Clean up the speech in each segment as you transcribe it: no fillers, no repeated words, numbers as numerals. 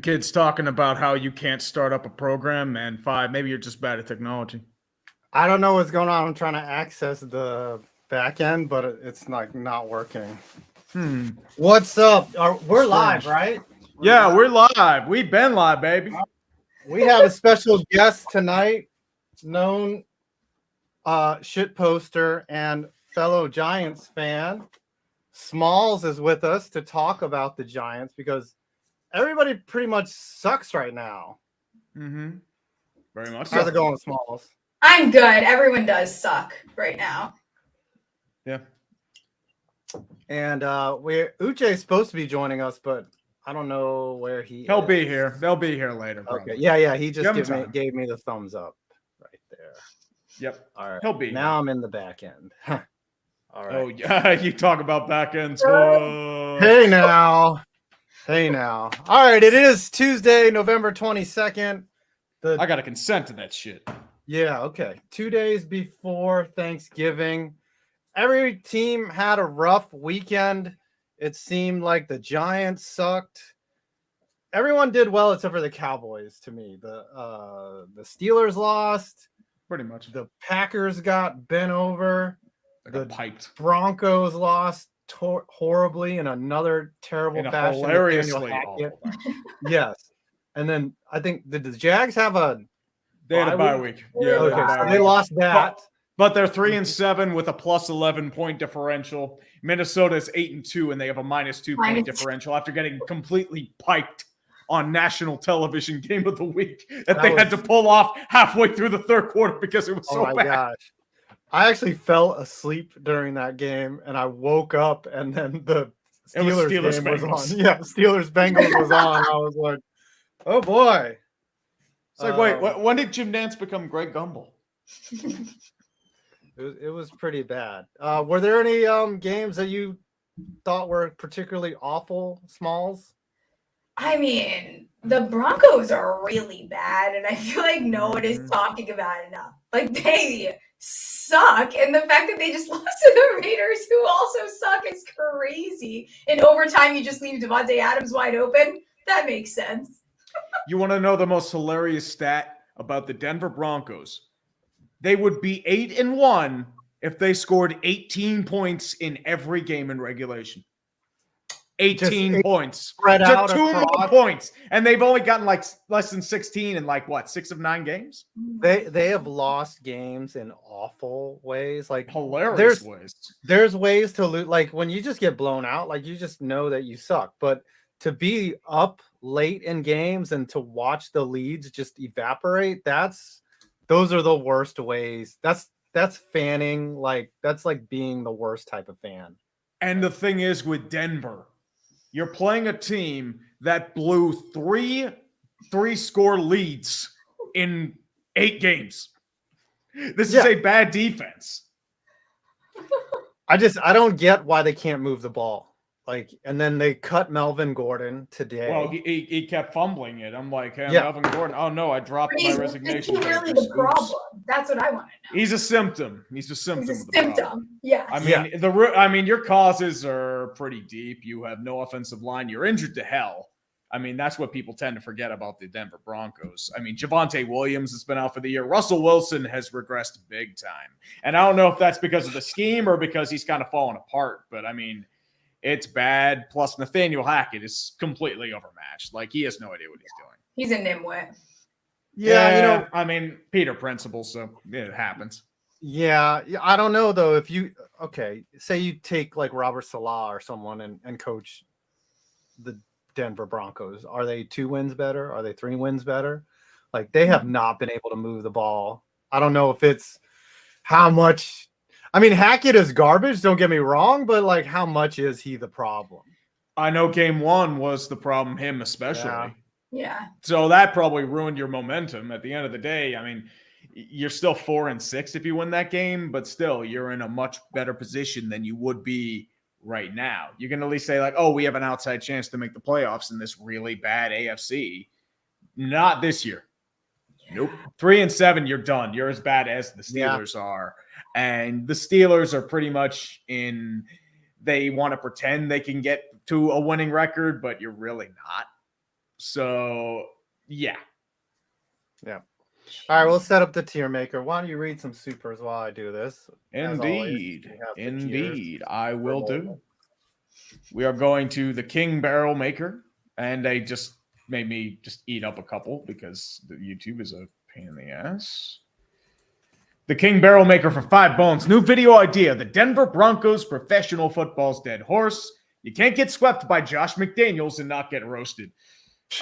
kids talking about how you can't start up a program, and 5, maybe you're just bad at technology. I don't know what's going on. I'm trying to access the back end, but it's not working. What's up? We're live, right? We're live. We've been live, baby. We have a special guest tonight, known shit poster and fellow Giants fan. Smalls is with us to talk about the Giants because everybody pretty much sucks right now. Mm-hmm. Very much. How's it going, Smalls? I'm good. Everyone does suck right now. Yeah. And Uche's supposed to be joining us, but I don't know where he He'll is. be here. They'll be here later. Okay. Yeah. He just gave me the thumbs up right there. Yep. All right. He'll be now here. I'm in the back end. All right. Oh yeah, you talk about back ends. Hey now. All right. It is Tuesday, November 22nd. I got to consent to that shit. Yeah. Okay. 2 days before Thanksgiving. Every team had a rough weekend. It seemed like the Giants sucked. Everyone did well except for the Cowboys to me. The Steelers lost. Pretty much. The Packers got bent over. They got piped. Broncos lost horribly in another terrible fashion. Hilariously awful. Yes. And then I think did the Jags have a They had a bye week. Yeah. Okay, so they lost that. But they're 3-7 with a plus 11 point differential. Minnesota's 8-2, and they have a -2 point differential after getting completely piped on national television game of the week that they had to pull off halfway through the third quarter because it was so bad. Oh my gosh. I actually fell asleep during that game, and I woke up, and then the Steelers game was on. Yeah, Steelers Bengals was on. I was like, oh boy. It's like, wait, when did Jim Nantz become Greg Gumbel? It was pretty bad. Were there any games that you thought were particularly awful, Smalls? I mean, the Broncos are really bad, and I feel like no one is talking about it enough. Like, they suck, and the fact that they just lost to the Raiders, who also suck, is crazy. In overtime, you just leave Devontae Adams wide open. That makes sense. You want to know the most hilarious stat about the Denver Broncos? They would be 8-1 if they scored 18 points in every game in regulation. 18 points. Spread out 2 more points. And they've only gotten like less than 16 in 6 of 9 games. They have lost games in awful ways. Like hilarious ways. There's ways to lose. Like when you just get blown out, like you just know that you suck. But to be up late in games and to watch the leads just evaporate, those are the worst ways. That's fanning. Like that's like being the worst type of fan. And the thing is with Denver, you're playing a team that blew three-score leads in 8 games. This is a bad defense. I don't get why they can't move the ball. Like, and then they cut Melvin Gordon today. Well, he kept fumbling it. I'm like, hey, Melvin Gordon. Oh no, I dropped my resignation. Is he really the problem? That's what I want to know. He's a symptom. He's a symptom. He's a symptom. Yeah. I mean, your causes are pretty deep. You have no offensive line. You're injured to hell. I mean, that's what people tend to forget about the Denver Broncos. I mean, Javonte Williams has been out for the year. Russell Wilson has regressed big time. And I don't know if that's because of the scheme or because he's kind of fallen apart. But I mean, it's bad. Plus, Nathaniel Hackett is completely overmatched. Like, he has no idea what he's doing. He's a nimwit. Yeah, I mean, Peter Principle, so it happens. Yeah, I don't know, though. If you, say you take, like, Robert Salah or someone and coach the Denver Broncos. Are they 2 wins better? Are they 3 wins better? Like, they have not been able to move the ball. I don't know if it's how much. I mean, Hackett is garbage, don't get me wrong, but like how much is he the problem? I know game 1 was the problem, him especially. Yeah. So that probably ruined your momentum. At the end of the day, I mean, you're still 4-6 if you win that game, but still you're in a much better position than you would be right now. You can at least say like, oh, we have an outside chance to make the playoffs in this really bad AFC. Not this year. Nope. 3-7, you're done. You're as bad as the Steelers are. And the Steelers are pretty much they want to pretend they can get to a winning record, but you're really not. So yeah. Yeah. All right, we'll set up the tier maker. Why don't you read some supers while I do this? As always, we have the tiers Indeed. I will for do. moment. We are going to the King Barrel Maker, and they just made me just eat up a couple because the YouTube is a pain in the ass. The King Barrel Maker for 5 bones. New video idea. The Denver Broncos professional football's dead horse. You can't get swept by Josh McDaniels and not get roasted.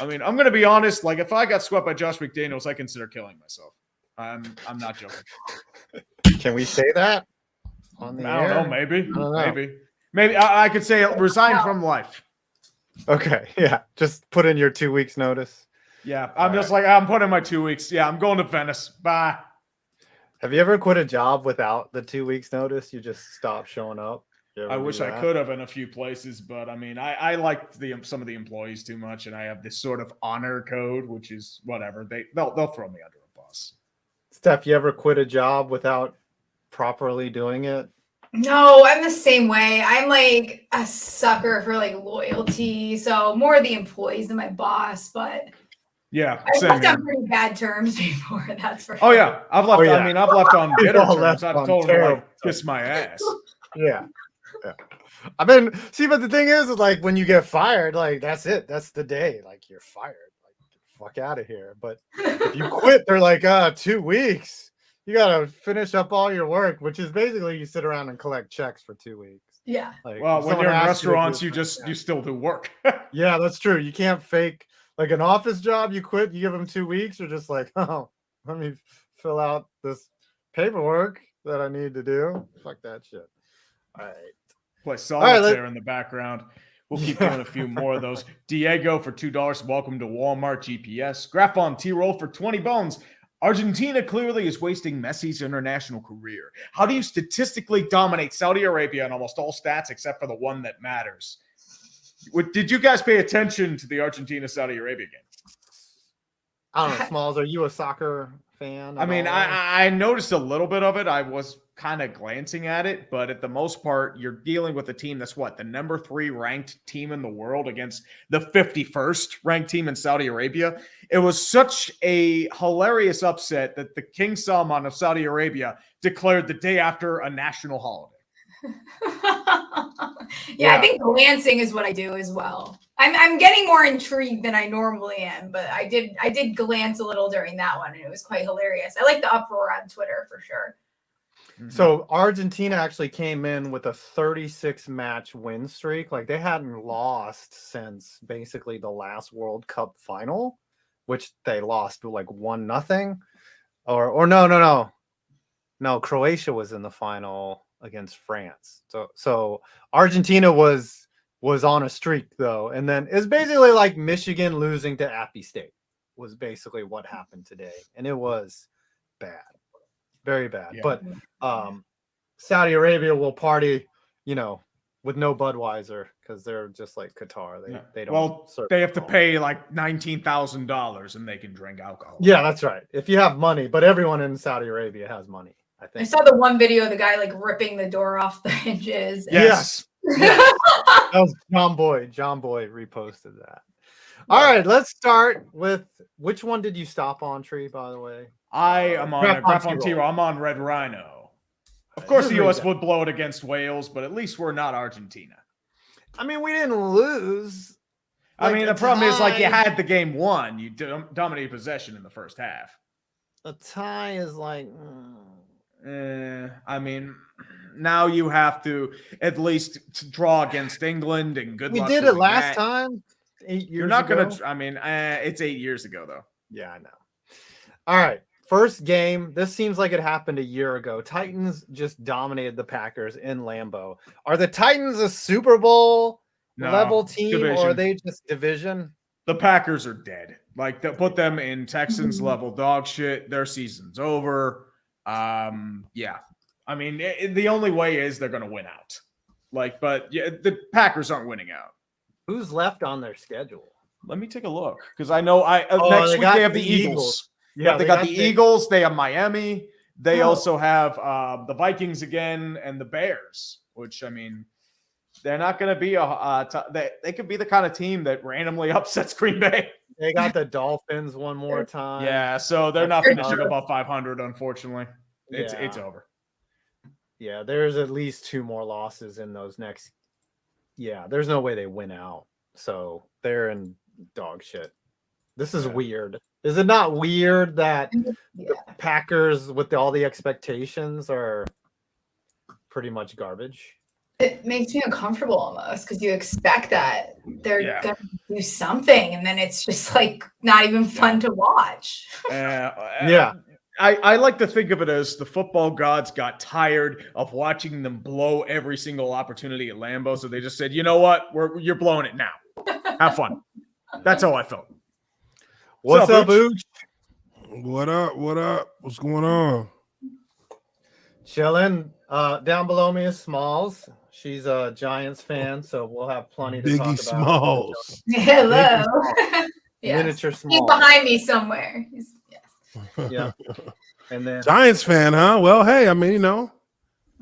I mean, I'm going to be honest. Like, if I got swept by Josh McDaniels, I consider killing myself. I'm not joking. Can we say that on the I air? don't know. Maybe. I don't know. Maybe I could say resign from life. Okay, yeah. Just put in your 2 weeks notice. Yeah, I'm putting my 2 weeks. Yeah, I'm going to Venice. Bye. Have you ever quit a job without the 2 weeks notice? You just stop showing up? I wish I could have in a few places, but I mean, I like some of the employees too much, and I have this sort of honor code, which is whatever. They'll throw me under a bus. Steph, you ever quit a job without properly doing it? No, I'm the same way. I'm like a sucker for like loyalty. So more the employees than my boss, but Yeah, I've same left here. on pretty bad terms before. That's for Oh sure. yeah, I've left. Oh, yeah. I mean, I've left on We've bitter all terms. left I've on told them to terrible like kiss my ass. Yeah. I mean, see, but the thing is like when you get fired, like that's it. That's the day. Like you're fired. Like get the fuck out of here. But if you quit, they're like, 2 weeks. You gotta finish up all your work, which is basically you sit around and collect checks for 2 weeks. Yeah. Like, Well, if when someone you're in asks you to do restaurants, you something, still do work. yeah, that's true. You can't fake like an office job. You quit, you give them 2 weeks. You're just like, oh, let me fill out this paperwork that I need to do. Fuck that shit. All right. Play solitaire in the background. We'll keep doing a few more of those. Diego for $2. Welcome to Walmart GPS. Graphon T-Roll for 20 bones. Argentina clearly is wasting Messi's international career. How do you statistically dominate Saudi Arabia in almost all stats except for the one that matters? Did you guys pay attention to the Argentina-Saudi Arabia game? I don't know, Smalls. Are you a soccer fan? I mean, I noticed a little bit of it. I was kind of glancing at it, but at the most part, you're dealing with a team that's the number 3 ranked team in the world against the 51st ranked team in Saudi Arabia. It was such a hilarious upset that the King Salman of Saudi Arabia declared the day after a national holiday. Yeah, I think glancing is what I do as well. I'm getting more intrigued than I normally am, but I did glance a little during that one, and it was quite hilarious. I like the uproar on Twitter for sure. So Argentina actually came in with a 36 match win streak. Like they hadn't lost since basically the last World Cup final, which they lost to like 1-0. Or no, Croatia was in the final against France. So Argentina was on a streak though, and then it's basically like Michigan losing to Appy State was basically what happened today, and it was bad, very bad. Yeah. But Saudi Arabia will party, with no Budweiser because they're just like Qatar. They don't. Well, serve they have to alcohol. pay like $19,000 and they can drink alcohol. Yeah, that's right. If you have money, but everyone in Saudi Arabia has money. I I think. saw the one video of the guy like ripping the door off the hinges. Yes. That was John Boy. John Boy reposted that. All right, let's start with which one did you stop on, Tree, by the way? I am on Graphon T-Roll. I'm on Red Rhino. Of course, the U.S. would blow it against Wales, but at least we're not Argentina. I mean, we didn't lose. I mean, the problem is, like, you had the game won. You dominated possession in the first half. A tie is like... I mean, now you have to at least draw against England, and good luck. We did it last time, 8 years You're not ago. going to... I mean, it's 8 years ago, though. Yeah, I know. All right. First game. This seems like it happened a year ago. Titans just dominated the Packers in Lambeau. Are the Titans a Super Bowl level team, division. or are they just division? The Packers are dead. Like, put them in Texans level dog shit. Their season's over. Yeah. I mean, the only way is they're going to win out. Like, but yeah, the Packers aren't winning out. Who's left on their schedule? Let me take a look because I know next week they have the Eagles. Yeah, they got the Eagles. They have Miami. They also have the Vikings again and the Bears, which, I mean, They're not going to be they could be the kind of team that randomly upsets Green Bay. They got the Dolphins one more time. Yeah, so they're not finishing above 500, unfortunately. It's over. Yeah, there's at least 2 more losses in those next. Yeah, there's no way they win out. So they're in dog shit. This is weird. Is it not weird that the Packers, with all the expectations, are pretty much garbage? It makes me uncomfortable almost because you expect that they're going to do something, and then it's just like not even fun to watch. I like to think of it as the football gods got tired of watching them blow every single opportunity at Lambeau, so they just said, "You know what? You're blowing it now. Have fun." That's how I felt. What's up, Ooch? What up? What up? What's going on? Chilling. Down below me is Smalls. She's a Giants fan, so we'll have plenty to talk about. Smalls. Hello. Yes. Miniature Smalls. He's behind me somewhere. Yeah. And then Giants fan, huh? Well, hey, I mean, you know,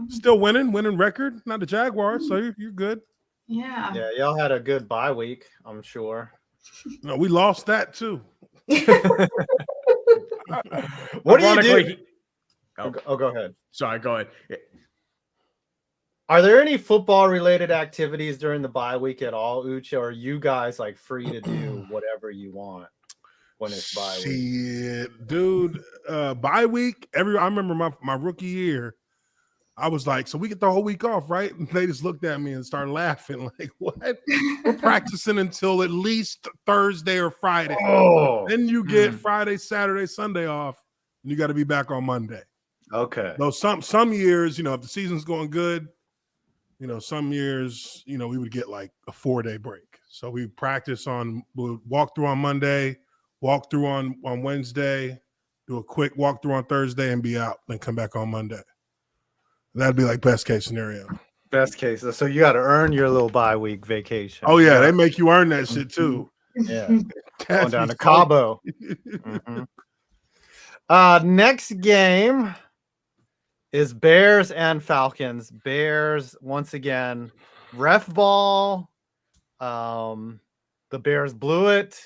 still winning record. Not the Jaguars, so you're good. Yeah. Yeah, y'all had a good bye week, I'm sure. No, we lost that too. What do you do? Go ahead. Sorry, go ahead. Are there any football-related activities during the bye week at all, Uche, or are you guys like free to do whatever you want when it's bye week? Dude, bye week. I remember my rookie year. I was like, so we get the whole week off, right? And they just looked at me and started laughing. Like, what? We're practicing until at least Thursday or Friday. Oh. Then you get Friday, Saturday, Sunday off, and you got to be back on Monday. Okay. Though some years, you know, if the season's going good, you know, some years, you know, we would get like a 4-day break. So we we'll walk through on Monday, walk through on Wednesday, do a quick walkthrough on Thursday and be out, then come back on Monday. That'd be like best case scenario. Best case. So you got to earn your little bye week vacation. Oh, yeah. They make you earn that shit too. Yeah. Going down to Cabo. Next game is Bears and Falcons. Bears, once again, ref ball. The Bears blew it.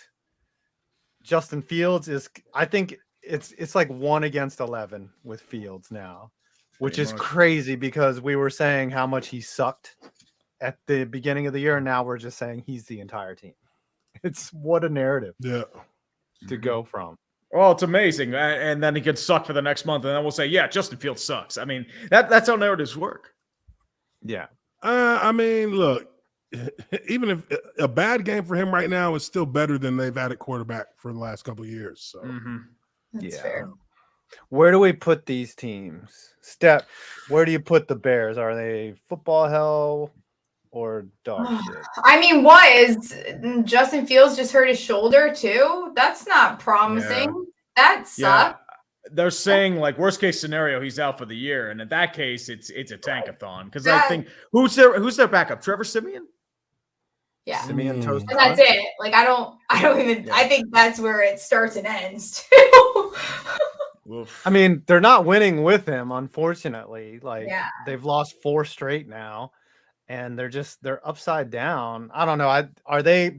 Justin Fields I think it's like 1 against 11 with Fields now, which is crazy because we were saying how much he sucked at the beginning of the year, and now we're just saying he's the entire team. It's what a narrative to go from. Well, it's amazing. And then he could suck for the next month, and then we'll say, yeah, Justin Fields sucks. I mean, that's how narratives work. Yeah. I mean, look, even if a bad game for him right now is still better than they've had at quarterback for the last couple of years. So, That's fair. Where do we put these teams? Where do you put the Bears? Are they football hell or dog shit? I mean, what is Justin Fields just hurt his shoulder too? That's not promising. Yeah. That sucks. Yeah. They're saying like worst case scenario, he's out for the year, and in that case, it's a tankathon. Because I think who's their backup? Trevor Siemian? Yeah. Siemian Toast. And that's it. Like I don't even. Yeah. I think that's where it starts and ends too. I mean, they're not winning with him, unfortunately. Like they've lost 4 straight now. And they're upside down. I don't know. Are they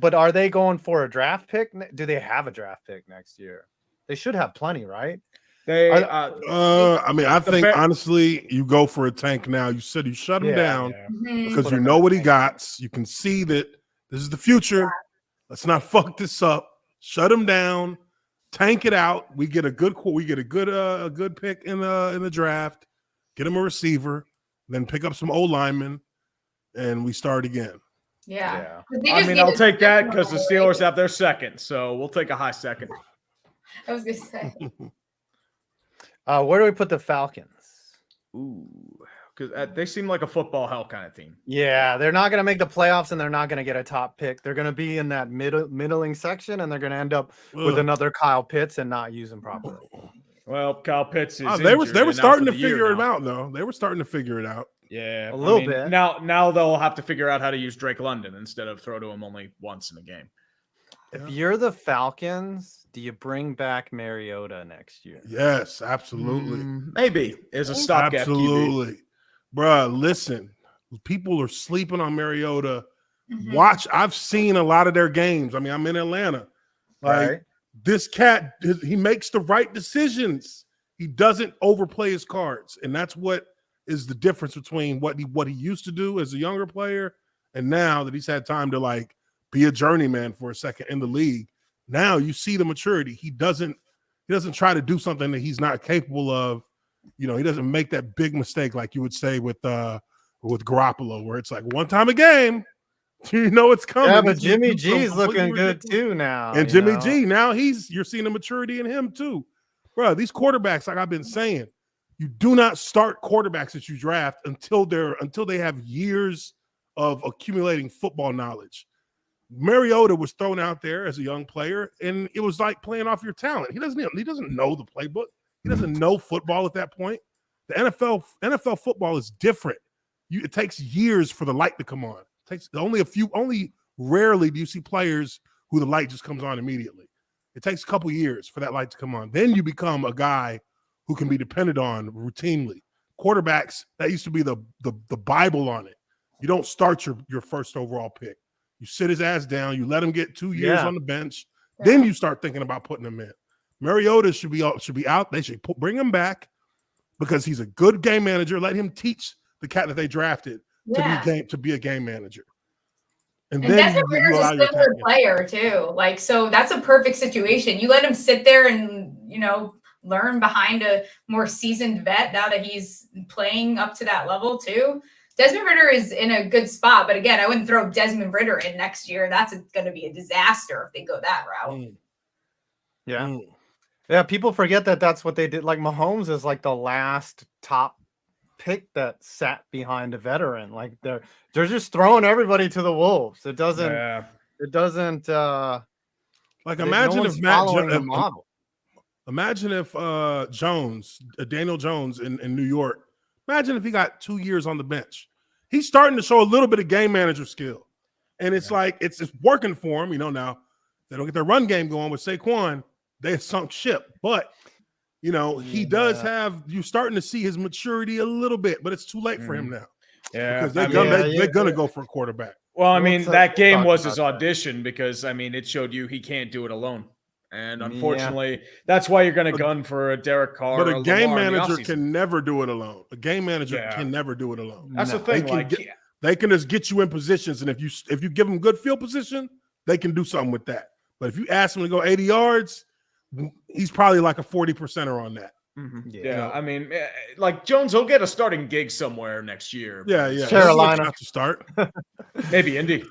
going for a draft pick? Do they have a draft pick next year? They should have plenty, right? I mean, I think honestly, you go for a tank now. You said you shut him down because you know what he got. You can see that this is the future. Let's not fuck this up. Shut him down. Tank it out. We get a good pick in the draft. Get him a receiver. Then pick up some old linemen. And we start again. Yeah. I mean, I'll take that because the Steelers have their second, so we'll take a high second. I was gonna say. Where do we put the Falcons? Ooh, because they seem like a football hell kind of team. Yeah, they're not going to make the playoffs, and they're not going to get a top pick. They're going to be in that middling section, and they're going to end up with another Kyle Pitts and not use him properly. Well, Kyle Pitts is. They were starting to figure it out, though. They were starting to figure it out. Yeah, a little bit. Now they'll have to figure out how to use Drake London instead of throw to him only once in a game. If you're the Falcons, do you bring back Mariota next year? Yes, absolutely. Maybe as a stopgap. Absolutely, bruh. Listen, People are sleeping on Mariota. Watch, I've seen a lot of their games. I mean, I'm in Atlanta. Like this cat, he makes the right decisions. He doesn't overplay his cards, and that's what is the difference between what he used to do as a younger player and now that he's had time to like be a journeyman for a second in the league. Now you see the maturity. He doesn't try to do something that he's not capable of. You know, he doesn't make that big mistake like you would say with Garoppolo, where it's like one time a game. You know it's coming. Yeah, but Jimmy G's looking good too now. And Jimmy G, now you're seeing the maturity in him too. Bro, these quarterbacks, like I've been saying, you do not start quarterbacks that you draft until they have years of accumulating football knowledge. Mariota was thrown out there as a young player, and it was like playing off your talent. He doesn't know the playbook. He doesn't know football at that point. The NFL football is different. It takes years for the light to come on. Only rarely do you see players who the light just comes on immediately. It takes a couple years for that light to come on. Then you become a guy who can be depended on routinely. Quarterbacks, that used to be the Bible on it. You don't start your first overall pick. You sit his ass down. You let him get 2 years on the bench. Then you start thinking about putting him in. Mariota should be out. They should bring him back because he's a good game manager. Let him teach the cat that they drafted to be a game manager. And then Desmond Ritter's a similar player too. Like, so that's a perfect situation. You let him sit there and, learn behind a more seasoned vet now that he's playing up to that level too. Desmond Ridder is in a good spot, but again, I wouldn't throw Desmond Ridder in next year. That's going to be a disaster if they go that route. Yeah, people forget that that's what they did. Like Mahomes is like the last top pick that sat behind a veteran. Like they're just throwing everybody to the wolves. It doesn't like imagine if imagine if Daniel Jones in New York, imagine if he got 2 years on the bench. He's starting to show a little bit of game manager skill. And it's like it's working for him. Now they don't get their run game going with Saquon. They sunk ship. But he does have, you're starting to see his maturity a little bit, but it's too late for him now. Yeah. Because they're going to go for a quarterback. Well, I mean, that game was his audition because, it showed you he can't do it alone. And unfortunately, that's why you're going to gun for a Derek Carr. But a game manager can never do it alone. A game manager can never do it alone. That's the thing. They can just get you in positions, and if you give them good field position, they can do something with that. But if you ask him to go 80 yards, he's probably like a 40%er on that. Mm-hmm. Yeah. Like Jones will get a starting gig somewhere next year. Yeah. Carolina to start. Maybe Indy.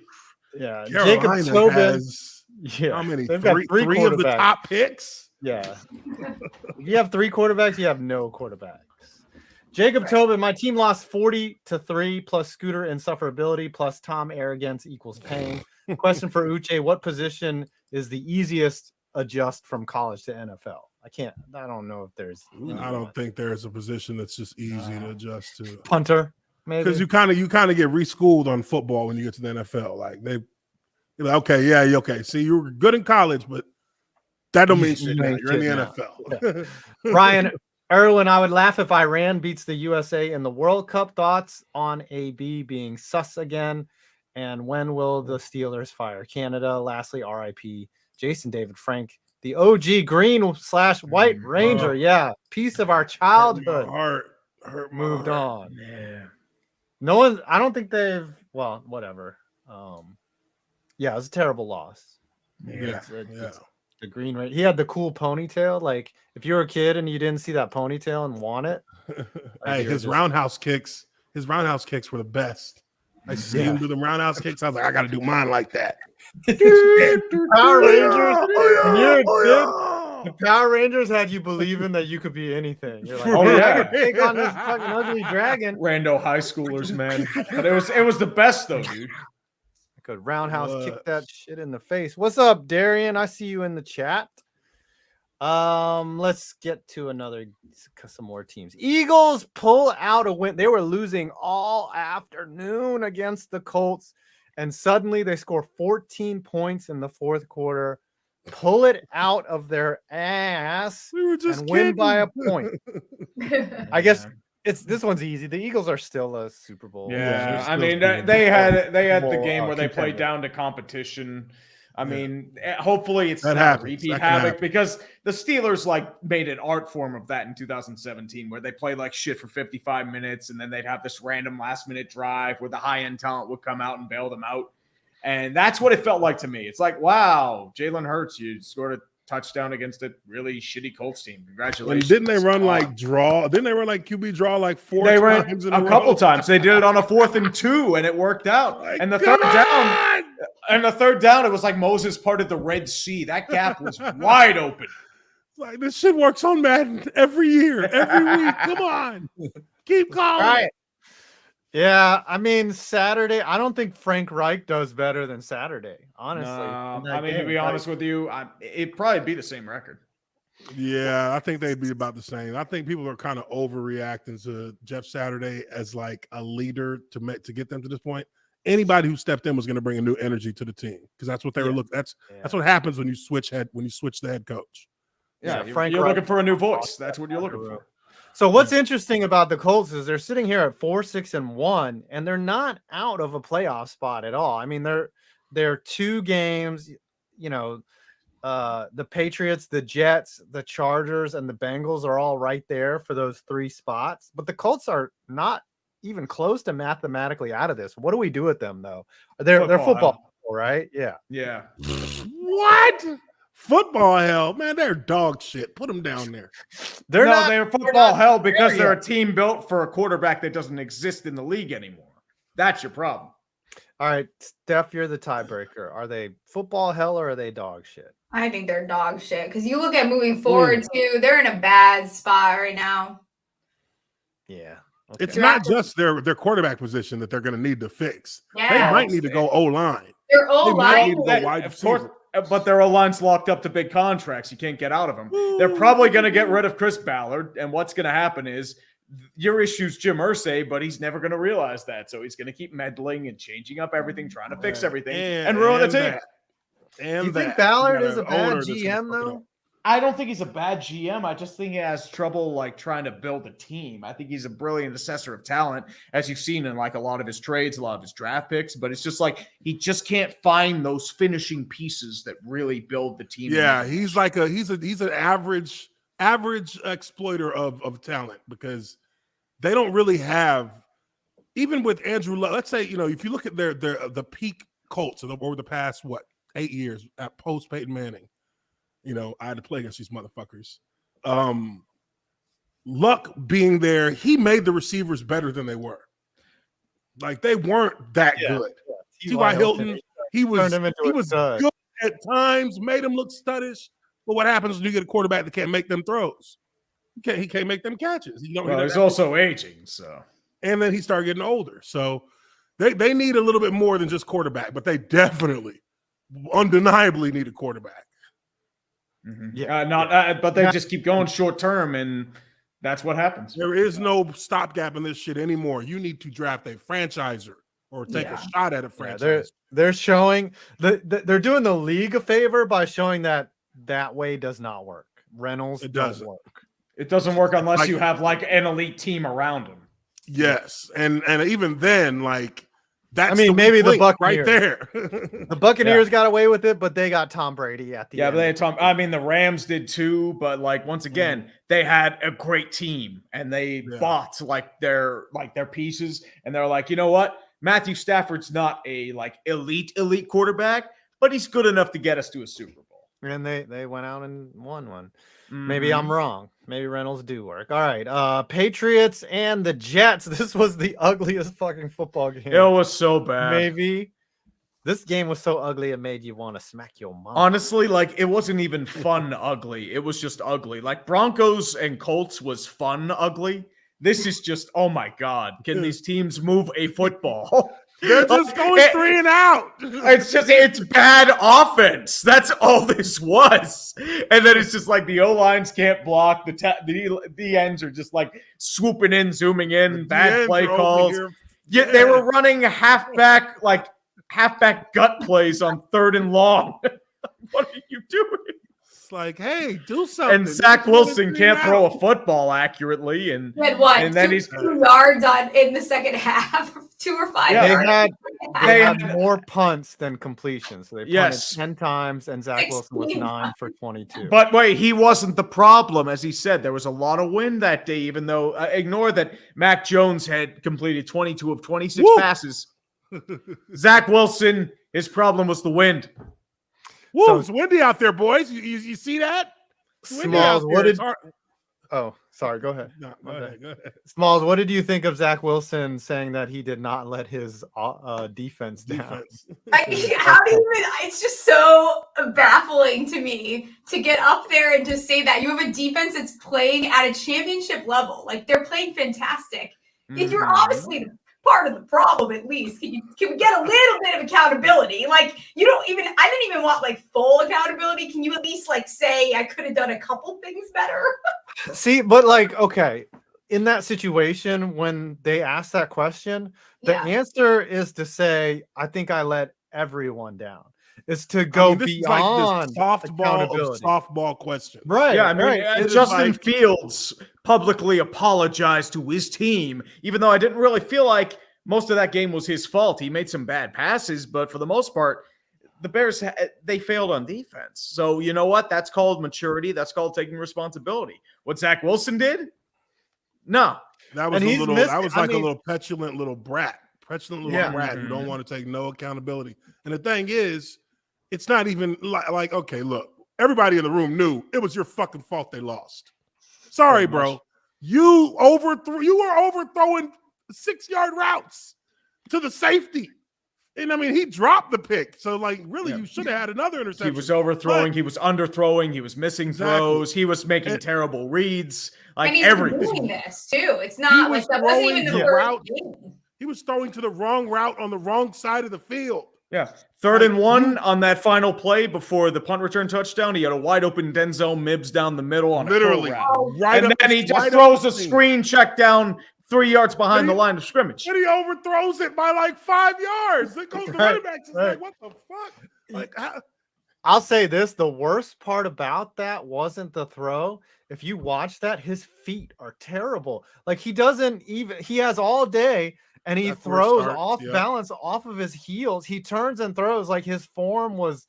Yeah. Carolina Jacob Tobin has how many? They've got three of the top picks? Yeah. If you have 3 quarterbacks, you have no quarterbacks. Jacob Tobin, my team lost 40-3 plus Scooter insufferability plus Tom arrogance equals pain. Question for Uche: what position is the easiest adjust from college to NFL? I don't know if there's. I don't think there's a position that's just easy to adjust to. Punter, maybe, because you kind of get reschooled on football when you get to the NFL. Like you're like, okay, yeah, okay. See, you were good in college, but that don't mean shit now. You're in the NFL. Yeah. Ryan Erwin, I would laugh if Iran beats the USA in the World Cup. Thoughts on AB being sus again, and when will the Steelers fire Canada? Lastly, RIP Jason David Frank, the OG green/white Ranger. Yeah, piece of our childhood. Hurt moved heart. on. Yeah. No one. I don't think they've. Well, whatever. Yeah, it was a terrible loss. Yeah. It's the green Ranger. He had the cool ponytail. Like if you were a kid and you didn't see that ponytail and want it. Hey, his roundhouse kicks. His roundhouse kicks were the best. I see him do the roundhouse kicks. I was like, I got to do mine like that. Power Rangers. The Power Rangers had you believing that you could be anything. You're like, I could take on this fucking ugly dragon. Rando high schoolers, man. But it was the best though, dude. I could roundhouse kick that shit in the face. What's up, Darian? I see you in the chat. Let's get to some more teams. Eagles pull out a win. They were losing all afternoon against the Colts, and suddenly they score 14 points in the fourth quarter, pull it out of their ass, and win by a point. I guess this one's easy. The Eagles are still a Super Bowl. Yeah, I still mean being they had the Bowl, game where they played contender. down to competition. I mean, hopefully it's That not happens. a repeat That can havoc happen. because the Steelers made an art form of that in 2017 where they played like shit for 55 minutes and then they'd have this random last minute drive where the high end talent would come out and bail them out. And that's what it felt like to me. It's like, wow, Jalen Hurts, you scored a touchdown against a really shitty Colts team. Congratulations. And didn't they run like draw? Didn't they run like QB draw like 4 They ran times in a row? couple times. They did it on a 4th and 2, and it worked out. Like, And the come third down, it was like Moses parted the Red Sea. That gap was wide open. Like this shit works on Madden every year, every week. Come on, keep calling. Right. Yeah, I mean Saturday. I don't think Frank Reich does better than Saturday. Honestly, No, in that I mean, to game. be honest with you, it'd probably be the same record. Yeah, I think they'd be about the same. I think people are kind of overreacting to Jeff Saturday as like a leader to get them to this point. Anybody who stepped in was going to bring a new energy to the team because that's what they were looking. That's what happens when you switch the head coach. Yeah, Yeah, Frank you're Reich- looking for a new voice. That's what you're looking for. So what's interesting about the Colts is they're sitting here at 4-6-1, and they're not out of a playoff spot at all. I mean, they're 2 games, the Patriots, the Jets, the Chargers, and the Bengals are all right there for those 3 spots. But the Colts are not even close to mathematically out of this. What do we do with them though? They're football, right? Yeah. Yeah. What? Football hell, man, they're dog shit. Put them down there. They're football hell because they're a team built for a quarterback that doesn't exist in the league anymore. That's your problem. All right, Steph, you're the tiebreaker. Are they football hell or are they dog shit? I think they're dog shit because you look at moving forward too. They're in a bad spot right now. Yeah. Okay. It's not just their quarterback position that they're going to need to fix. Yeah. They might need to go O-line. Their They might need O-line. to go wide Of course, receiver. but their line's locked up to big contracts. You can't get out of them. They're probably going to get rid of Chris Ballard, and what's going to happen is your issue's Jim Irsay, but he's never going to realize that. So he's going to keep meddling and changing up everything, trying to fix everything, and ruin the team. And do you think Ballard is a bad GM though? I don't think he's a bad GM. I just think he has trouble trying to build a team. I think he's a brilliant assessor of talent, as you've seen in a lot of his trades, a lot of his draft picks. But it's just he just can't find those finishing pieces that really build the team. Yeah, he's an average exploiter of talent because they don't really have, even with Andrew Luck. Let's say if you look at the peak Colts over the past 8 years at post Peyton Manning. I had to play against these motherfuckers. Luck being there, he made the receivers better than they were. They weren't that good. T.Y. Hilton, he was good at times, made him look studdish. But what happens when you get a quarterback that can't make them throws? He can't make them catches. He's also aging, so. And then he started getting older. So they need a little bit more than just quarterback, but they definitely, undeniably need a quarterback. Mm-hmm. Yeah, but they just keep going short term, and that's what happens. There is no stopgap in this shit anymore. You need to draft a franchiser or take a shot at a franchise. They're showing they're doing the league a favor by showing that way does not work. Reynolds doesn't work. It doesn't work unless you have an elite team around him. Yes, and even then, that's maybe the Buccaneers right there. The Buccaneers got away with it, but they got Tom Brady at the end. Yeah, but they had Tom. I mean, the Rams did too, but once again, they had a great team and they bought their pieces, and they're like, you know what? Matthew Stafford's not a elite quarterback, but he's good enough to get us to a Super Bowl. And they went out and won one. Maybe I'm wrong. Maybe Reynolds do work. All right. Patriots and the Jets. This was the ugliest fucking football game. It was so bad. Maybe this game was so ugly it made you want to smack your mom. Honestly, it wasn't even fun ugly. It was just ugly. Broncos and Colts was fun ugly. This is just, oh my God. Can these teams move a football? They're just going 3 and out. It's bad offense. That's all this was. And then it's just the O-lines can't block. The ends are just swooping in, zooming in, bad play calls. Yeah, they were running halfback gut plays on 3rd and long. What are you doing? It's like, hey, do something. And Zach Wilson can't throw a football accurately, and He had what? and then he's 2 yards in the second half, 2 or 5 Yeah, yards. They had more punts than completions. So they punted Yes. 10 times, and Zach Wilson was 16 9 for 22. But wait, he wasn't the problem. As he said, there was a lot of wind that day, even though ignore that Mac Jones had completed 22 of 26 Woo! passes. Zach Wilson, his problem was the wind. Woo, So- it's windy out there, boys. You see that? It's windy Smalls, out what there. did? Oh, sorry. Go ahead. No, go ahead. Smalls, what did you think of Zach Wilson saying that he did not let his defense down? Defense. How do you even? It's just so baffling to me to get up there and to say that you have a defense that's playing at a championship level. Like they're playing fantastic. If you're obviously part of the problem, at least can we get a little bit of accountability? Like I didn't even want like full accountability. Can you at least like say I could have done a couple things better? See, but like, okay, in that situation, when they ask that question, the answer is to say, I think I let everyone down. It's to go this beyond is like the softball question. Right. Yeah, I mean, right. Justin Fields publicly apologized to his team, even though I didn't really feel like most of that game was his fault. He made some bad passes, but for the most part, the Bears, they failed on defense. So you know what? That's called maturity. That's called taking responsibility. What Zach Wilson did? No. That was And a little petulant little brat. Brat who don't want to take no accountability. And the thing is, it's not even like, okay, look, everybody in the room knew it was your fucking fault they lost. Sorry, bro. You were overthrowing 6-yard routes to the safety. And I mean, he dropped the pick. So, like, really, you should have had another interception. He was overthrowing. He was underthrowing. He was missing throws. He was making terrible reads. Like and he's everything. doing this too. It's not like that wasn't even the first game. He was throwing to the wrong route on the wrong side of the field. Yeah. 3rd and 1 on that final play before the punt return touchdown. He had a wide open Denzel Mibbs down the middle on literally a curl route. right, and then he just throws a screen check down 3 yards behind the line of scrimmage. And he overthrows it by like 5 yards. It goes to running backs. It's like, what the fuck? Like, I'll say this: the worst part about that wasn't the throw. If you watch that, his feet are terrible. Like he has all day. And he throws off balance off of his heels. He turns and throws like his form was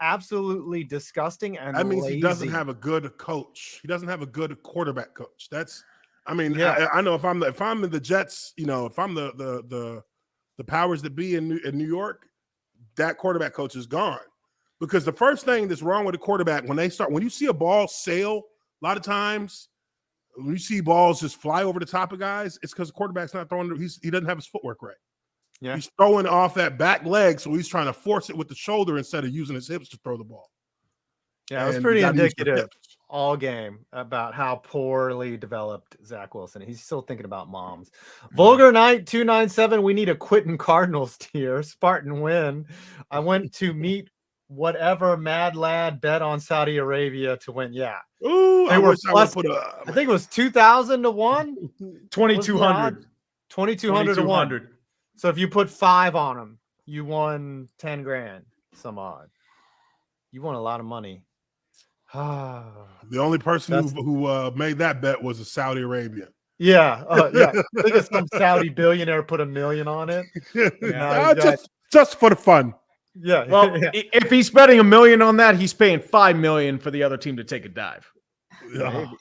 absolutely disgusting and lazy. He doesn't have a good coach. He doesn't have a good quarterback coach. I know if I'm the Jets, if I'm the powers that be in New York, that quarterback coach is gone. Because the first thing that's wrong with a quarterback when you see a ball sail, a lot of times when you see balls just fly over the top of guys, it's because the quarterback's not throwing. He doesn't have his footwork right. Yeah, he's throwing off that back leg, so he's trying to force it with the shoulder instead of using his hips to throw the ball. Yeah, it was pretty indicative all game about how poorly developed Zach Wilson. He's still thinking about moms. Vulgar Knight 297. We need a Quentin Cardinals tier. Spartan win. I went to meet whatever mad lad bet on Saudi Arabia to win. Yeah. Ooh, I think it was 2,000 to 1. 2,200. 2,200 to 1. So if you put 5 on them, you won 10 grand. Some odd. You won a lot of money. The only person who made that bet was a Saudi Arabian. Yeah. I think it's some Saudi billionaire put $1 million on it. Just for the fun. Yeah. Well, if he's betting $1 million on that, he's paying $5 million for the other team to take a dive.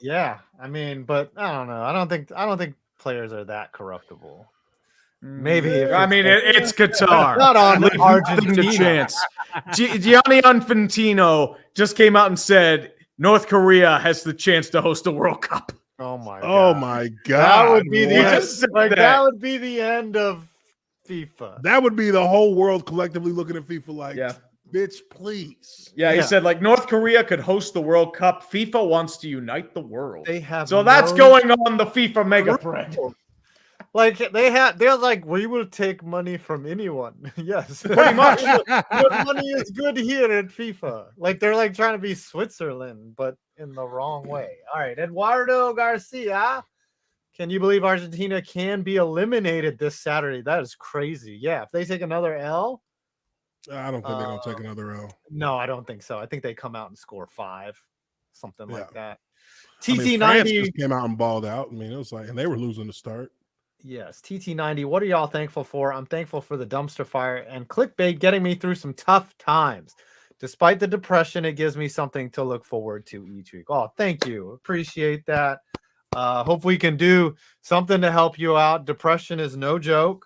Yeah. I mean, but I don't know. I don't think players are that corruptible. Maybe. It's Qatar. Not on Argentina. Chance. Gianni Infantino just came out and said North Korea has the chance to host a World Cup. Oh my God. That would be that would be the end of FIFA. That would be the whole world collectively looking at FIFA like, bitch, please. Yeah, he said like North Korea could host the World Cup. FIFA wants to unite the world. That's going on the FIFA mega thread. Like they're like, we will take money from anyone. Yes, pretty much. But money is good here at FIFA. Like they're like trying to be Switzerland, but in the wrong way. All right, Eduardo Garcia. Can you believe Argentina can be eliminated this Saturday? That is crazy. Yeah, if they take another L. I don't think they're going to take another L. No, I don't think so. I think they come out and score 5. something like that. I mean, TT90 France just came out and balled out. I mean, it was like, and they were losing to start. Yes, TT90. What are y'all thankful for? I'm thankful for the dumpster fire and clickbait getting me through some tough times. Despite the depression, it gives me something to look forward to each week. Oh, thank you. Appreciate that. Hope we can do something to help you out. Depression is no joke.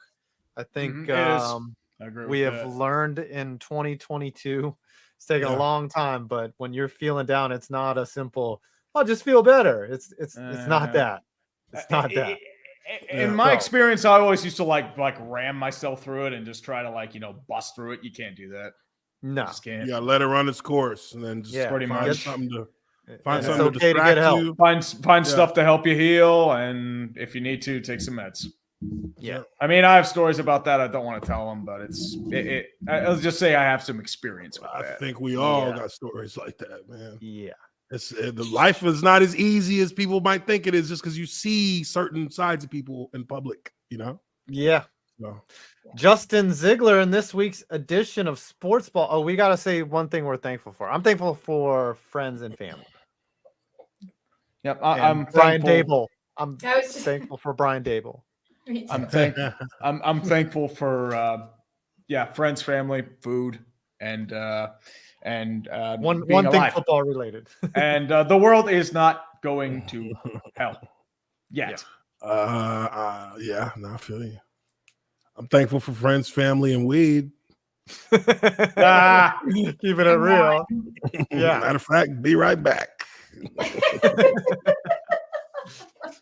I think I agree we with have that. learned in 2022. It's taken a long time, but when you're feeling down, it's not a simple, "I'll just feel better." It's not that. It's not that. In my experience, I always used to like ram myself through it and just try to bust through it. You can't do that. No. Just can't. Yeah, let it run its course, and then just pretty find much something to It's something to okay to get distract help. you. Find stuff to help you heal, and if you need to, take some meds. Yeah. I mean, I have stories about that. I don't want to tell them, but I'll just say I have some experience with I that. think we all got stories like that, man. Yeah. The life is not as easy as people might think it is, just because you see certain sides of people in public, Yeah. So. Justin Ziegler in this week's edition of Sports Ball. Oh, we got to say one thing we're thankful for. I'm thankful for friends and family. Yep, I'm Brian Dable. I'm thankful for Brian Dable. I'm thankful for friends, family, food, and one being thing alive. football related. And the world is not going to hell yet. Yeah, no, I feel you. I'm thankful for friends, family, and weed. Keeping it real. Yeah. Matter of fact, be right back.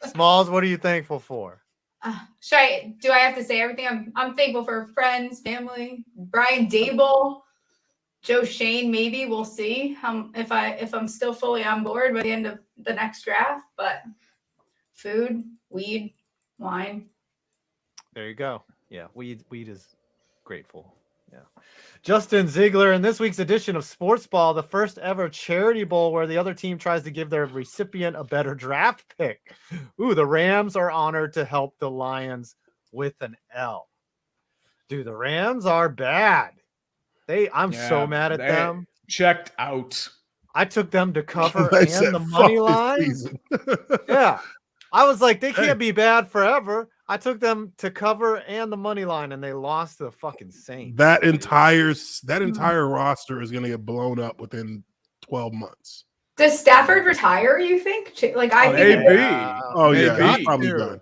Smalls, what are you thankful for? Do I have to say everything? I'm thankful for friends, family, Brian Dable, Joe Shane. Maybe we'll see if I'm still fully on board by the end of the next draft. But food, weed, wine. There you go. Yeah, weed is grateful. Yeah. Justin Ziegler in this week's edition of Sports Ball, the first ever charity bowl where the other team tries to give their recipient a better draft pick. Ooh, the Rams are honored to help the Lions with an L. Dude, the Rams are bad. I'm so mad at them. Checked out. I took them to cover and the money line. Yeah. I was like, they can't be bad forever. I took them to cover and the money line, and they lost to the fucking Saints. That entire roster is going to get blown up within 12 months. Does Stafford retire, you think? Like, I think. He's probably done.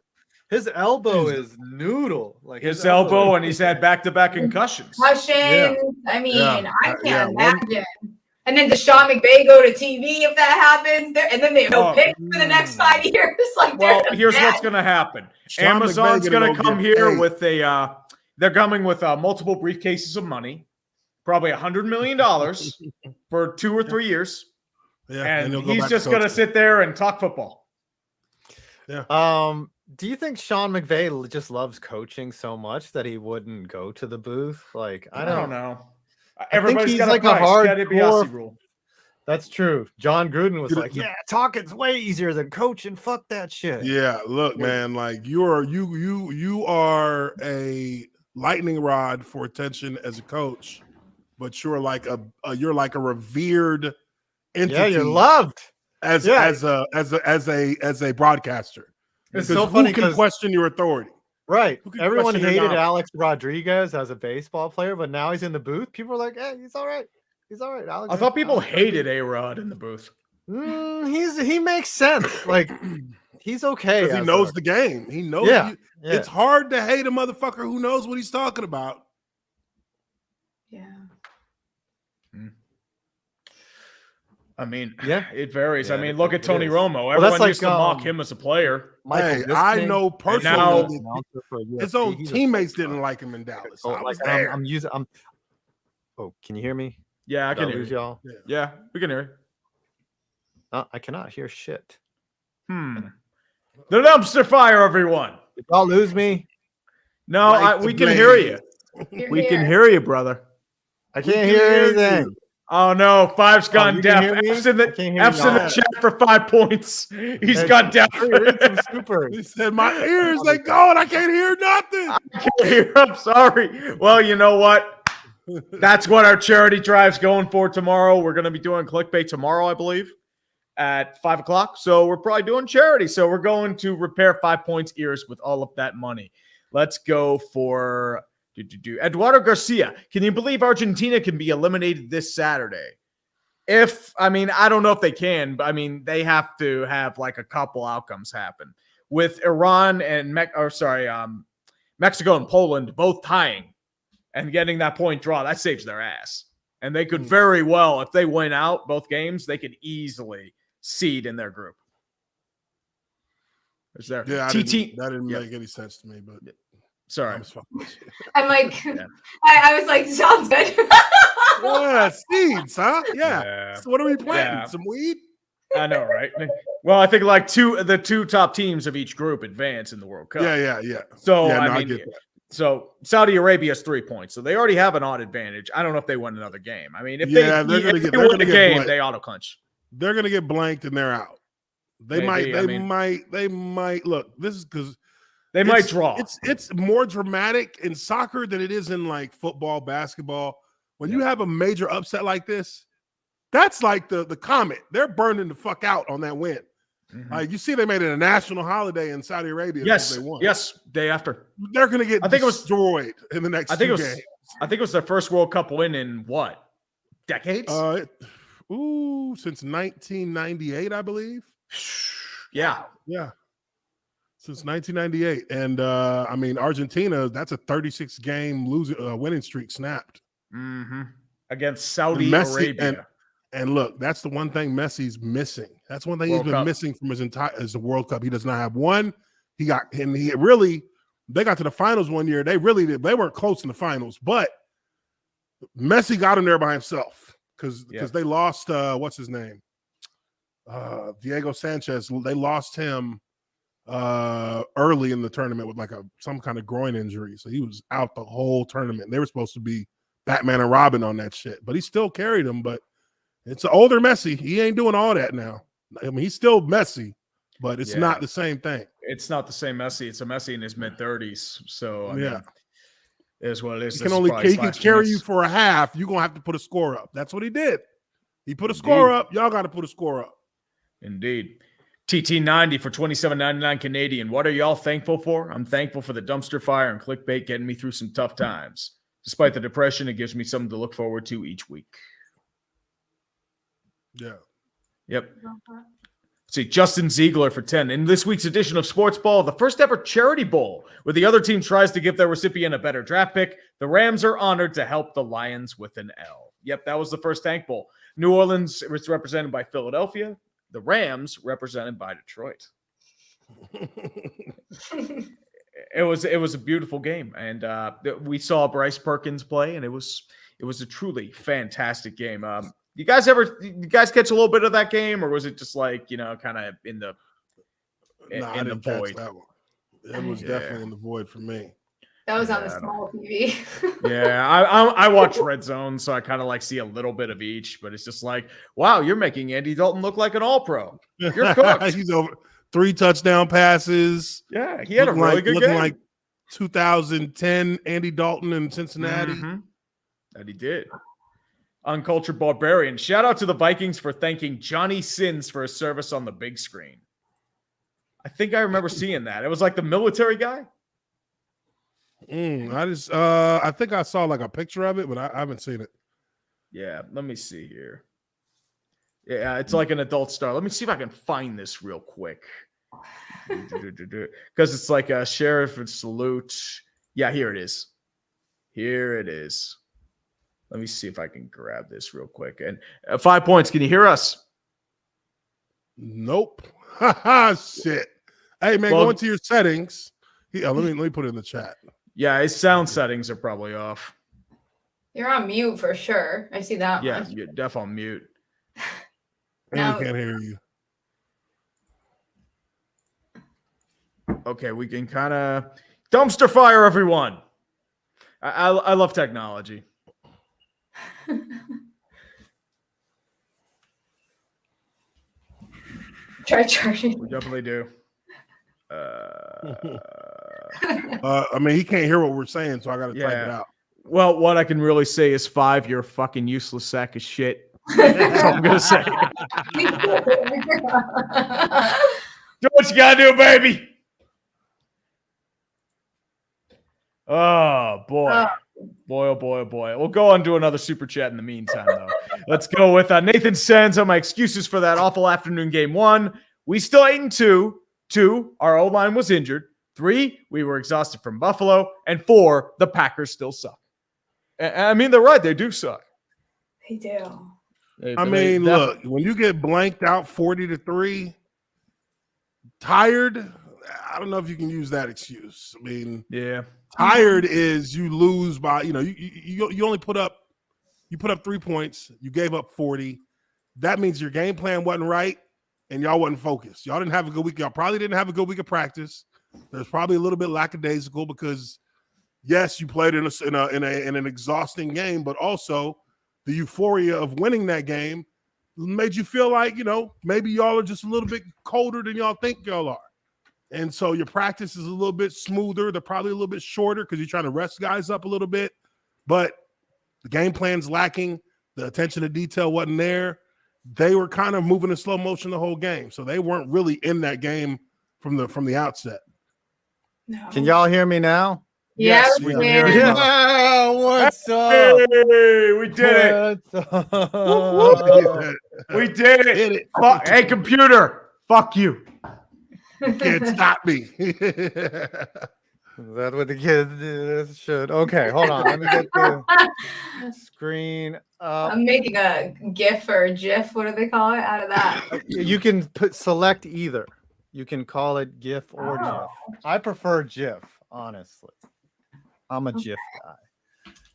His elbow is noodle. Like his elbow, and he's had back-to-back concussions. Yeah. I mean, I can't imagine. And then does Sean McVay go to TV if that happens? And then they'll pick for the next 5 years. Here's what's going to happen. Amazon's going to come here with they're coming with multiple briefcases of money, probably $100 million for 2 or 3 years. Yeah, and he's just going to sit there and talk football. Yeah. Do you think Sean McVay just loves coaching so much that he wouldn't go to the booth? Like, I don't know. Everybody's got a hard rule. That's true. John Gruden was like, "Yeah, talking's way easier than coaching. Fuck that shit." Yeah, look, man, like you are a lightning rod for attention as a coach, but you're like a revered entity. Yeah, you're loved as a broadcaster. It's so funny. Who can question your authority? Right. Everyone hated Alex Rodriguez as a baseball player, but now he's in the booth. People are like, "Hey, he's all right. He's all right." I thought people hated A-Rod in the booth. He makes sense. Like, he's okay because he knows the game. He knows. Yeah. It's hard to hate a motherfucker who knows what he's talking about. Yeah. I mean, it varies. Yeah, I mean, look at Tony Romo. Well, Everyone used to mock him as a player. Hey, I know personally his own teammates didn't like him in Dallas. Oh, can you hear me? Yeah, I can hear y'all. Yeah, we can hear you. I cannot hear shit. The dumpster fire, everyone. Did y'all lose me? No, we can hear you. We can hear you, brother. I can't hear anything. Oh no, Five's gone deaf. F's in the chat for 5 points. He's gone deaf. He said, "My ears, they go, and I can't hear nothing." I can't hear. I'm sorry. Well, you know what? That's what our charity drive's going for tomorrow. We're going to be doing clickbait tomorrow, I believe. at 5 o'clock. So we're probably doing charity. So we're going to repair 5 Points ears with all of that money. Let's go for Eduardo Garcia. Can you believe Argentina can be eliminated this Saturday? I don't know if they can, but they have to have like a couple outcomes happen with Iran and Mexico and Poland both tying and getting that point draw. That saves their ass. And they could very well, if they win out both games, they could easily seed in their group. Is there? Yeah, that didn't make any sense to me, but sorry. I'm like, I was like, sounds good. Yeah, seeds, huh? Yeah. So what are we planting? Yeah. Some weed? I know, right? Well, I think like the two top teams of each group advance in the World Cup. Yeah. So I get that. So Saudi Arabia has 3 points, so they already have an odd advantage. I don't know if they win another game. If they win a game, they auto clinch. They're gonna get blanked and they're out. They might look. This is because they might draw. It's more dramatic in soccer than it is in like football, basketball. When you have a major upset like this, that's like the Comet. They're burning the fuck out on that win. You see, they made it a national holiday in Saudi Arabia. Yes, they won. yes, day after. They're going to get destroyed in the next 2 games. I think it was their first World Cup win in what? Decades? Since 1998, I believe. Yeah. Since 1998. And Argentina, that's a 36-game winning streak snapped. Against Saudi Arabia. And look, that's the one thing Messi's missing. That's one thing he's been missing from his World Cup. He does not have one. They got to the finals one year. They weren't close in the finals, but Messi got him there by himself because they lost what's his name? Diego Sanchez. They lost him early in the tournament with some kind of groin injury. So he was out the whole tournament. They were supposed to be Batman and Robin on that shit, but he still carried him. But it's an older Messi. He ain't doing all that now. He's still Messi, but it's not the same thing. It's not the same Messi. It's a Messi in his mid-30s. So, it is what it is. He can carry you for a half. You're going to have to put a score up. That's what he did. He put a score up. Y'all got to put a score up. Indeed. TT90 for $27.99 Canadian. What are y'all thankful for? I'm thankful for the dumpster fire and clickbait getting me through some tough times. Despite the depression, it gives me something to look forward to each week. Yeah. Yep. See, Justin Ziegler for 10. In this week's edition of Sports Ball, the first ever charity bowl, where the other team tries to give their recipient a better draft pick, the Rams are honored to help the Lions with an L. Yep, that was the first Tank Bowl. New Orleans was represented by Philadelphia. The Rams represented by Detroit. It was a beautiful game, and we saw Bryce Perkins play, and it was a truly fantastic game. You guys catch a little bit of that game, or was it just kind of in the void? That one. It was definitely in the void for me. That was on the small TV. I watch Red Zone, so I kind of see a little bit of each, but it's just wow, you're making Andy Dalton look like an All-Pro. You're cooked. He's over 3 touchdown passes. Yeah, he had a really good game. Like 2010 Andy Dalton in Cincinnati. That he did. Uncultured Barbarian. Shout out to the Vikings for thanking Johnny Sins for his service on the big screen. I think I remember seeing that. It was like the military guy. I think I saw a picture of it, but I haven't seen it. Yeah, let me see here. Yeah, it's like an adult star. Let me see if I can find this real quick. Because it's like a sheriff and salute. Yeah, here it is. Let me see if I can grab this real quick. And 5 points. Can you hear us? Nope. Shit. Hey, man, go into your settings. Let me put it in the chat. Yeah, his sound settings are probably off. You're on mute for sure. I see that. Yeah, you're deaf on mute. And we can't hear you. Okay, we can kind of dumpster fire everyone. I love technology. Try charging. We definitely do. He can't hear what we're saying, so I got to type it out. Well, what I can really say is 5, you're a fucking useless sack of shit. That's all I'm gonna say. Do what you gotta do, baby. Oh boy. Boy, oh boy, oh boy. We'll go on to another super chat in the meantime, though. Let's go with Nathan Sands on my excuses for that awful afternoon game. 1, we still 8-2. 2, our O-line was injured. 3, we were exhausted from Buffalo. And 4, the Packers still suck. I mean, they're right. They do suck. They do. Look, when you get blanked out 40-3, tired, I don't know if you can use that excuse. I mean, yeah. Tired is you lose by, you only put up 3 points. You gave up 40. That means your game plan wasn't right and y'all wasn't focused. Y'all didn't have a good week. Y'all probably didn't have a good week of practice. There's probably a little bit lackadaisical because, yes, you played in an exhausting game, but also the euphoria of winning that game made you feel like, maybe y'all are just a little bit colder than y'all think y'all are. And so your practice is a little bit smoother. They're probably a little bit shorter because you're trying to rest guys up a little bit. But the game plan's lacking. The attention to detail wasn't there. They were kind of moving in slow motion the whole game. So they weren't really in that game from the outset. No. Can y'all hear me now? Yeah, Yes, we we can. can. Yeah, what's up? Hey, we did it. What's up? We did it. Hit it. Hey, computer. Fuck you. You can't stop me. Is that what the kids should? Okay, hold on. Let me get the screen up. I'm making a GIF or a GIF. What do they call it out of that? You can select either. You can call it GIF or GIF. I prefer GIF, honestly. I'm a GIF guy.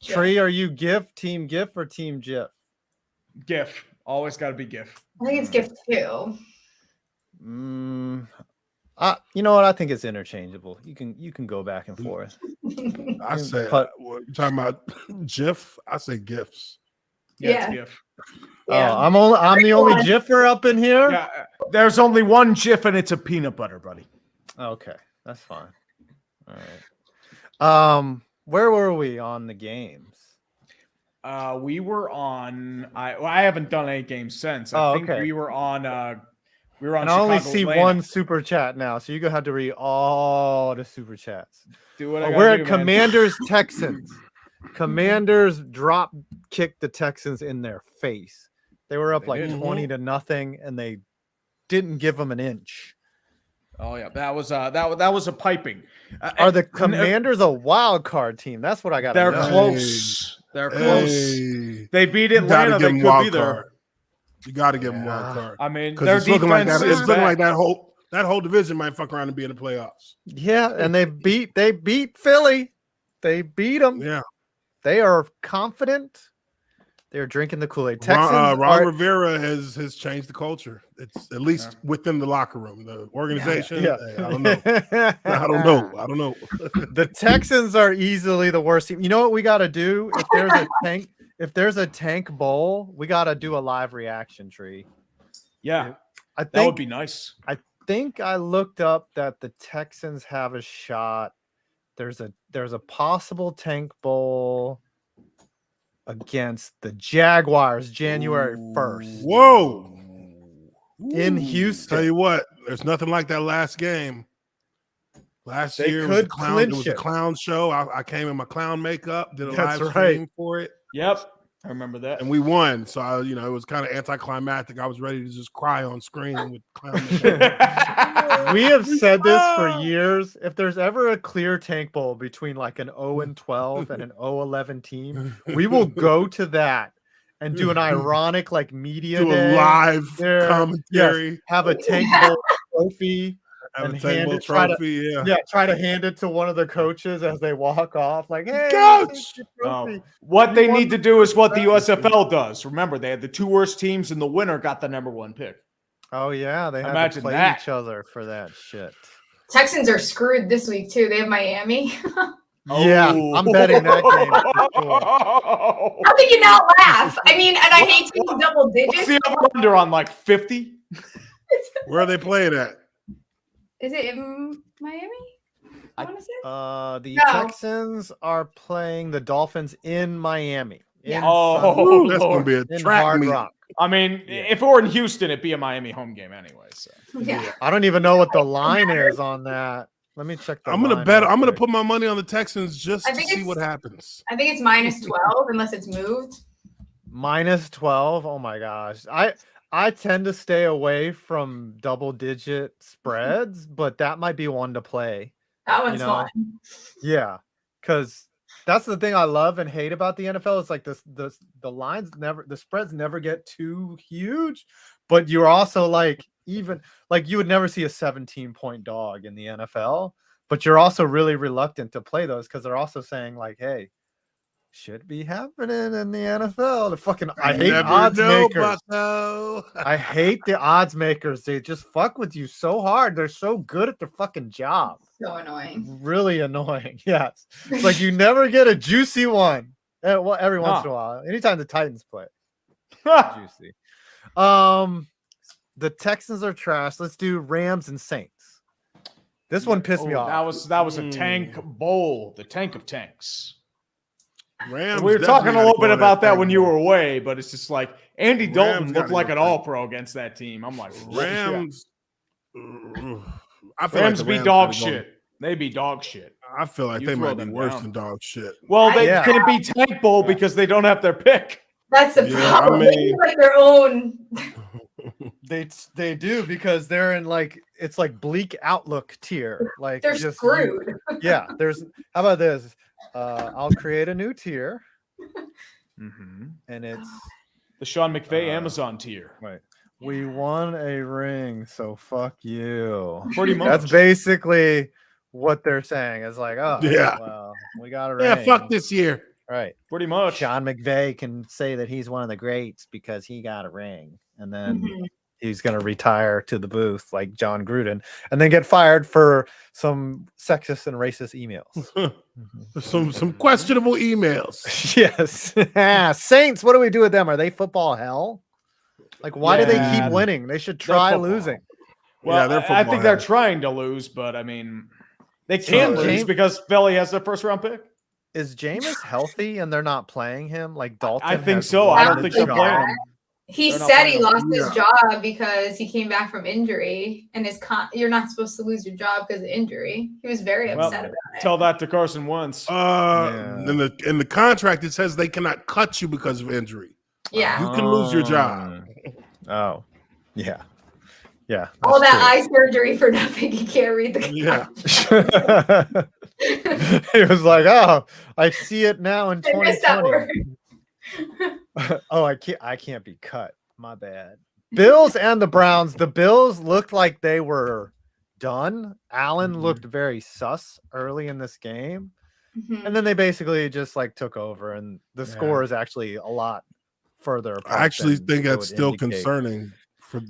GIF. Tree, are you GIF, team GIF, or team GIF? GIF. Always got to be GIF. I think it's GIF 2. You know what? I think it's interchangeable. You can go back and forth. I say, But- what you talking about GIF? I say GIFs. Yeah, it's GIF. Yeah. I'm the only GIFer up in here. Yeah, there's only one GIF and it's a peanut butter, buddy. Okay, that's fine. All right. Where were we on the games? We were on. I haven't done any games since. I think okay. we were on. We were on. And I only Chicago, see Atlanta. one super chat now, so you're gonna have to read all the super chats. Do what I gotta We're do, at man. Commanders Texans. Commanders drop kicked the Texans in their face. They were up They like did. 20-0, and they didn't give them an inch. Oh yeah, that was a piping. Are the Commanders a wild card team? That's what I got. They're know. close. They're close. Hey, They beat you gotta Atlanta. give They them could wild be there. card. You got to give them wild card. I mean, Because their it's looking like defense that. It's is looking like back. that whole division might fuck around and be in the playoffs. Yeah, and they beat Philly. They beat them. Yeah. They are confident. They're drinking the Kool-Aid. Texans Ron Rivera has changed the culture. It's at least within the locker room, the organization. Yeah. I don't know. I don't know. The Texans are easily the worst team. You know what we got to do? If there's a tank bowl, we got to do a live reaction, Tree. Yeah, I that would think be nice. I looked up that the Texans have a shot. There's a possible tank bowl against the Jaguars January 1st Whoa. in Houston. Tell you what, there's nothing like that last game. Last They year could it was a clinch clown show. I came in my clown makeup, did a That's live right. stream for it, Yep, I remember that. and we won. So it was kind of anticlimactic. I was ready to just cry on screen with clown makeup. We have said this for years. If there's ever a clear tank bowl between like an 0-12 and an 0-11 team, we will go to that and do an ironic like media Do day a live there. commentary. Yes, have a tank bowl trophy. Have and a table try to- trophy. Try to hand it to one of the coaches as they walk off. Like, hey, Coach! take your No. trophy. What they won need to do is what the USFL does. Remember, they had the 2 worst teams, and the winner got the ` pick. Oh yeah, they had to Imagine play that. each other for that shit. Texans are screwed this week too. They have Miami. Yeah, I'm betting that game. For sure. How can you not laugh? I mean, and I hate to go double What's digits. the over-under on like 50? Where are they playing at? Is it in Miami? I want to say. The No. Texans are playing the Dolphins in Miami. Yeah. Oh, That's gonna be a in track Hard meet. Rock. I mean, if it were in Houston, it'd be a Miami home game anyway. So Yeah. I don't even know what the line is on that. Let me check the I'm gonna line bet. real I'm gonna quick. put my money on the Texans just I to think see it's- what happens. I think it's -12 unless it's moved. -12. Oh my gosh. I tend to stay away from double-digit spreads, but that might be one to play. That one's know, fun. Yeah, because that's the thing I love and hate about the NFL. It's like the lines never, the spreads never get too huge, but you're also like, even like you would never see a 17-point dog in the NFL, but you're also really reluctant to play those because they're also saying like, hey, should be happening in the NFL. The fucking I hate odds makers. I hate the odds makers. They just fuck with you so hard. They're so good at their fucking job. So annoying. Really annoying. Yes. It's like you never get a juicy one. Well, every once in a while. Anytime the Titans play. Juicy. The Texans are trash. Let's do Rams and Saints. This one pissed me off. That was a tank bowl, the tank of tanks. Rams we were talking a little bit about that when you were away, but it's just like Andy Dalton looked like an all-pro against that team. I'm like, Rams. Rams be dog shit. They be dog shit. I feel like they might be worse than dog shit. Well, they couldn't be tank bowl because they don't have their pick. That's the problem. They need like their own. They do because they're in like it's like bleak outlook tier. Like they're just screwed. Yeah. There's how about this? I'll create a new tier. And it's the Sean McVay Amazon tier. Right. We won a ring, so fuck you. Pretty much. That's basically what they're saying. It's like, oh yeah, well, we got a ring. Yeah, fuck this year. Right. Pretty much. Sean McVay can say that he's one of the greats because he got a ring. And then he's going to retire to the booth like John Gruden and then get fired for some sexist and racist emails. some questionable emails. Yes. Saints, what do we do with them? Are they football hell? Like, why do they keep winning? They should try losing. Well, I think they're trying to lose, but I mean, they can lose because Philly has their first round pick. Is Jameis healthy and they're not playing him? Like Dalton? I think so. I don't think they're playing him. He said he lost his job because he came back from injury, and you're not supposed to lose your job because of injury. He was very upset about it. Tell that to Carson Wentz. In the contract it says they cannot cut you because of injury. Yeah, you can lose your job. Oh, yeah. Yeah. All that eye surgery for nothing. You can't read the contract. He was like, "Oh, I see it now in 2020." Oh, I can't be cut. My bad. Bills and the Browns. The Bills looked like they were done. Allen looked very sus early in this game, and then they basically just like took over, and the score is actually a lot further apart. I actually think that's still concerning for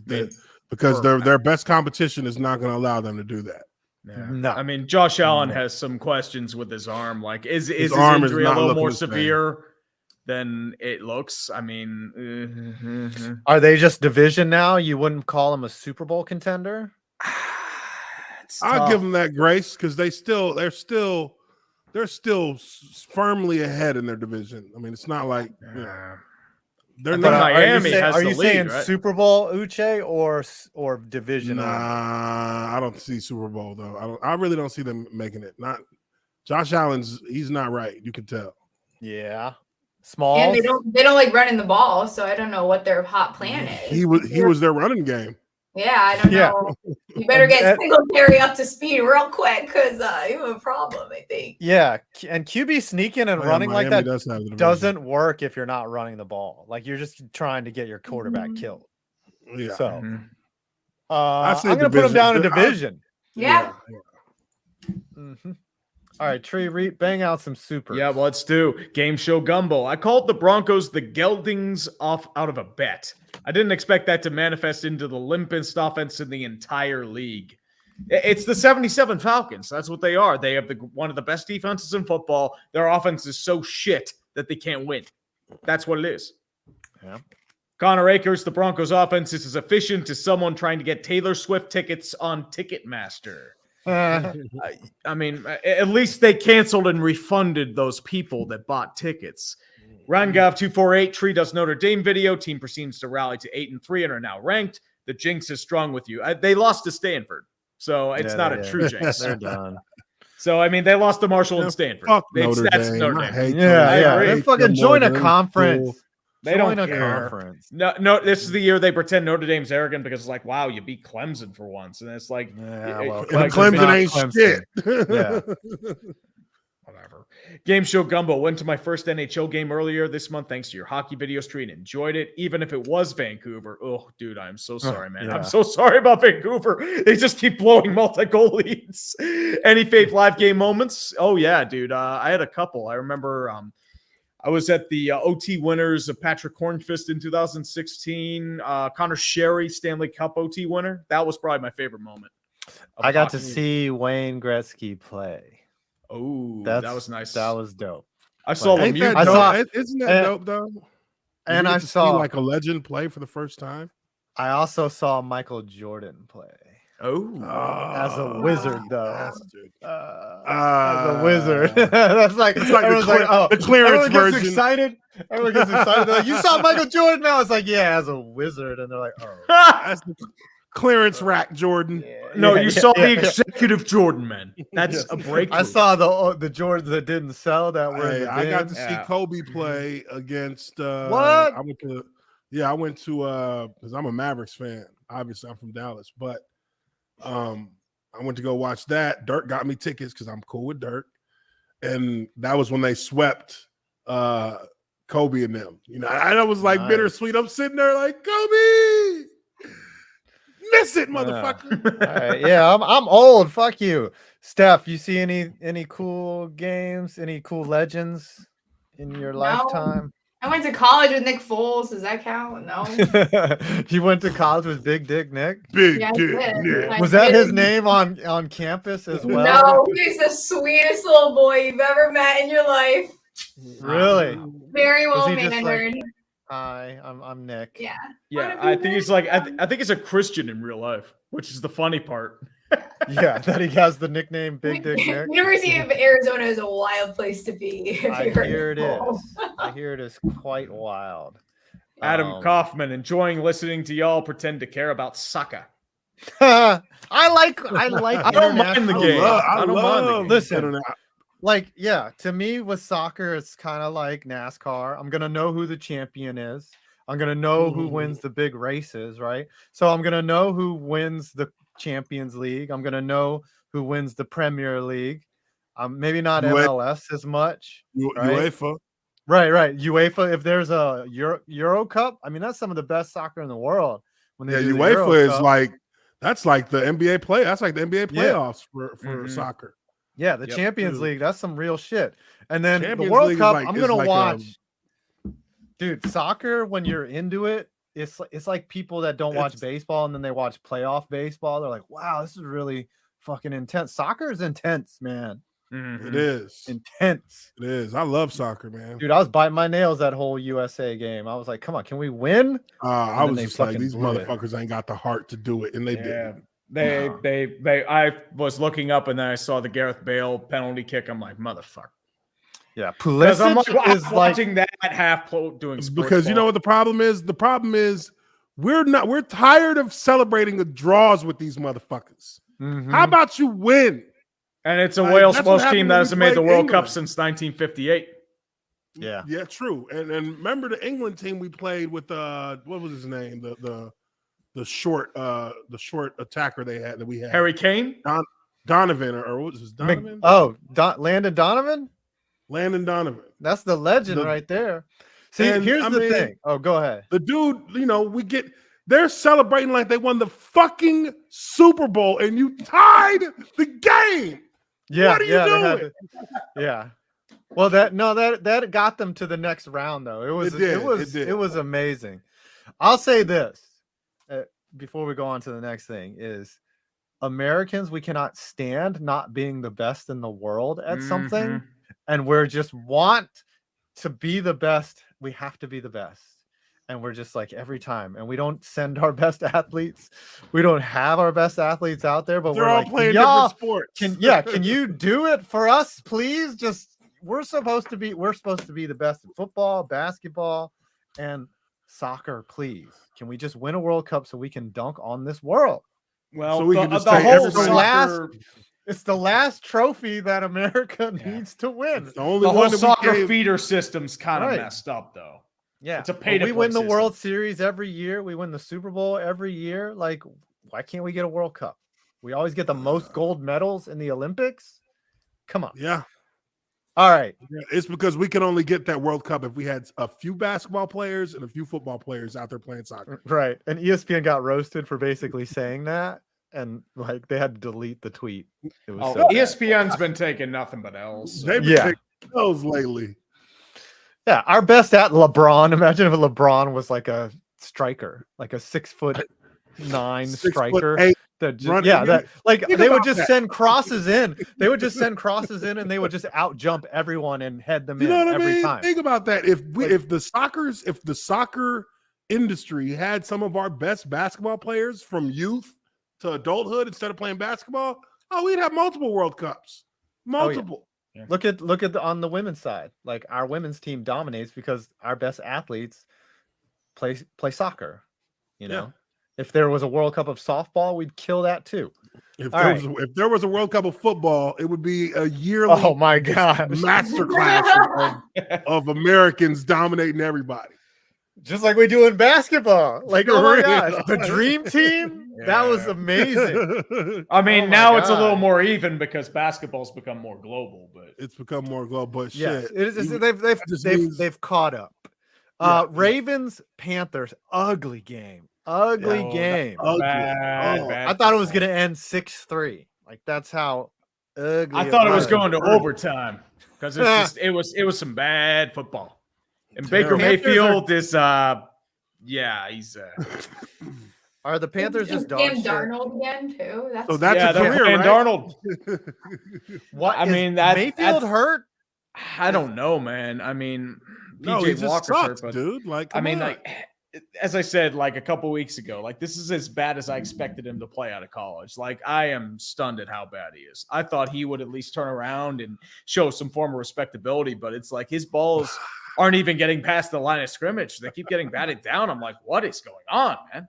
because their best competition is not going to allow them to do that. Yeah. No, I mean Josh Allen has some questions with his arm. Like, is his injury a little more severe than it looks? I mean, are they just division now? You wouldn't call them a Super Bowl contender? I'll give them that grace because they're still firmly ahead in their division. I mean, it's not like they're not. Miami has are the you lead, saying right? Super Bowl, Uche, or division? Nah, I don't see Super Bowl though. I really don't see them making it. Not Josh Allen's. He's not right. You can tell. Yeah, small. And they don't like running the ball, so I don't know what their hot plan is. He was their running game. Yeah, I don't know. You better get Singletary up to speed real quick because you have a problem, I think. Yeah, and QB sneaking and running like that doesn't work if you're not running the ball. Like you're just trying to get your quarterback killed. Yeah. So I'm going to put them down in division. Yeah. All right, Tree, bang out some supers. Yeah, let's do game show gumbo. I called the Broncos the geldings out of a bet. I didn't expect that to manifest into the limpest offense in the entire league. It's the 77 Falcons. That's what they are. They have one of the best defenses in football. Their offense is so shit that they can't win. That's what it is. Yeah. Connor Akers, the Broncos offense is as efficient as someone trying to get Taylor Swift tickets on Ticketmaster. I mean, at least they canceled and refunded those people that bought tickets. Rangov248, Tree does Notre Dame video. Team proceeds to rally to 8-3 and are now ranked. The jinx is strong with you. They lost to Stanford, so it's not a true jinx. They're done. So, I mean, they lost to Marshall and Stanford. Fuck Notre That's Dame. Notre I Dame. hate Yeah. agree. They fucking join a conference. They don't Join a care. conference. No, this is the year they pretend Notre Dame's arrogant because it's like, wow, you beat Clemson for once. And it's like, Yeah, well, like Clemson ain't Clemson. shit. Yeah. whatever. Game Show Gumbo went to my first NHL game earlier this month thanks to your hockey video stream. Enjoyed it, even if it was Vancouver. Oh, dude, I'm so sorry, man. Yeah. I'm so sorry about Vancouver. They just keep blowing multi-goal leads. Any fave live game moments? Oh, yeah, dude. I had a couple. I remember I was at the OT winners of Patrick Hornfist in 2016. Connor Sherry, Stanley Cup OT winner. That was probably my favorite moment. I got to see Wayne Gretzky play. Oh, that was nice. That was dope. I saw Ain't Lemieux. that I dope? Isn't that dope though? And You I get to see, saw like a legend play for the first time. I also saw Michael Jordan play. As a wizard, though. As a wizard. That's like it's like everyone's the clearance everyone version. gets excited. Everyone gets excited. They're like, you saw Michael Jordan now? It's like, yeah, as a wizard. And they're like, oh. That's the clearance rack Jordan. No, you saw the executive Jordan, man. That's a breakthrough. I saw the Jordans that didn't sell that were. Hey, in the I got bins. to see Kobe play against What? I went to because I'm a Mavericks fan. Obviously, I'm from Dallas, but I went to go watch that. Dirk got me tickets because I'm cool with Dirk, and that was when they swept Kobe and them. You know, I was like bittersweet. I'm sitting there like, Kobe, miss it, motherfucker. All right, yeah, I'm old. Fuck you, Steph. You see any cool games? Any cool legends in your lifetime? I went to college with Nick Foles. Does that count? No. You went to college with Big Dick Nick? Big Yeah, I Dick did. Nick. Was that his name on campus as well? No, he's the sweetest little boy you've ever met in your life. Really? Very Was well he just mannered. Hi, I'm Nick. Yeah. Yeah, I think he's like I think he's a Christian in real life, which is the funny part. Yeah, that he has the nickname Big Dick Nick. University of Arizona is a wild place to be. I hear it is. I hear it is quite wild. Adam Kaufman, enjoying listening to y'all pretend to care about soccer. I like. I don't mind the game. I don't mind the game. Listen, like, yeah, to me with soccer, it's kind of like NASCAR. I'm gonna know who the champion is. I'm gonna know who wins the big races, right? So I'm gonna know who wins the Champions League. I'm gonna know who wins the Premier League. Maybe not MLS as much. Right? UEFA. Right. UEFA. If there's a Euro Cup, I mean that's some of the best soccer in the world. When they do the Euro UEFA is Cup. like that's like the NBA play. That's like the NBA playoffs for soccer. Yeah, the Champions League, that's some real shit. And then Champions the World League Cup, like- I'm is gonna like, watch. Dude, soccer, when you're into it, it's like people that don't watch baseball and then they watch playoff baseball. They're like, wow, this is really fucking intense. Soccer is intense, man. It is intense. It is. I love soccer, man. Dude, I was biting my nails that whole USA game. I was like, come on, can we win? I was just like, these motherfuckers ain't got the heart to do it, and they did. I was looking up and then I saw the Gareth Bale penalty kick. I'm like, motherfucker. Yeah, Pulisic I'm is watching that half doing sports because ball. you know what the problem is. The problem is we're tired of celebrating the draws with these motherfuckers. How about you win? And it's a Welsh team that hasn't made the World Cup since 1958. Yeah, true. And remember the England team we played with what was his name? The short attacker we had. Harry Kane? Donovan or what was his Donovan? Landon Donovan? Landon Donovan. That's the legend right there. See, here's the thing. Oh, go ahead. The dude, they're celebrating like they won the fucking Super Bowl and you tied the game. Yeah. What are you doing? Yeah. Well, that got them to the next round though. It was amazing. I'll say this before we go on to the next thing is Americans, we cannot stand not being the best in the world at something. And we're just want to be the best. We have to be the best. And we're just like every time. And we don't send our best athletes. We don't have our best athletes out there, but they're we're all like, playing different sports. Can you do it for us, please? we're supposed to be the best in football, basketball, and soccer. Please, can we just win a World Cup so we can dunk on this world? Well, So we can just the take whole everybody- It's the last trophy that America needs to win. It's the only the one whole that soccer we gave. feeder system's kind of Right. messed up, though. Yeah, It's a pay-to-play we win the system. World Series every year. We win the Super Bowl every year. Like, why can't we get a World Cup? We always get the most gold medals in the Olympics. Come on. Yeah. All right. It's because we can only get that World Cup if we had a few basketball players and a few football players out there playing soccer. Right. And ESPN got roasted for basically saying that. And like they had to delete the tweet. It was so bad. ESPN's been taking nothing but L's. So. They've been taking those lately. Yeah, our best at LeBron. Imagine if LeBron was like a striker, like a 6'9" 6'8" striker. They would just that. send crosses in. They would just send crosses in, and they would just out jump everyone and head them You know in what I every mean? time. Think about that. If the soccer industry had some of our best basketball players from youth to adulthood instead of playing basketball, we'd have multiple World Cups. Multiple. Yeah. Look at on the women's side. Like our women's team dominates because our best athletes play soccer. You know, if there was a World Cup of softball, we'd kill that too. If there was a World Cup of football, it would be a yearly oh my god masterclass of Americans dominating everybody. Just like we do in basketball. Like, oh my gosh, the dream team. That was amazing. I mean, now it's a little more even because basketball's become more global, but it's become more global. But yes, shit, they've caught up. Ravens, Panthers, ugly game. Ugly game. Bad I thought it was gonna end 6-3. Like that's how ugly. I thought it was going to overtime because it was some bad football. And Baker Mayfield is he's Are the Panthers just dog Sam shit? Darnold again too? That's a career, right? Darnold. What? I mean, Mayfield hurt? I don't know, man. I mean, No, PJ he just Walker's sucks, hurt, but dude. Like, I mean, on. like as I said, like a couple weeks ago, like this is as bad as I expected him to play out of college. Like I am stunned at how bad he is. I thought he would at least turn around and show some form of respectability, but it's like his balls aren't even getting past the line of scrimmage. They keep getting batted down. I'm like, what is going on, man?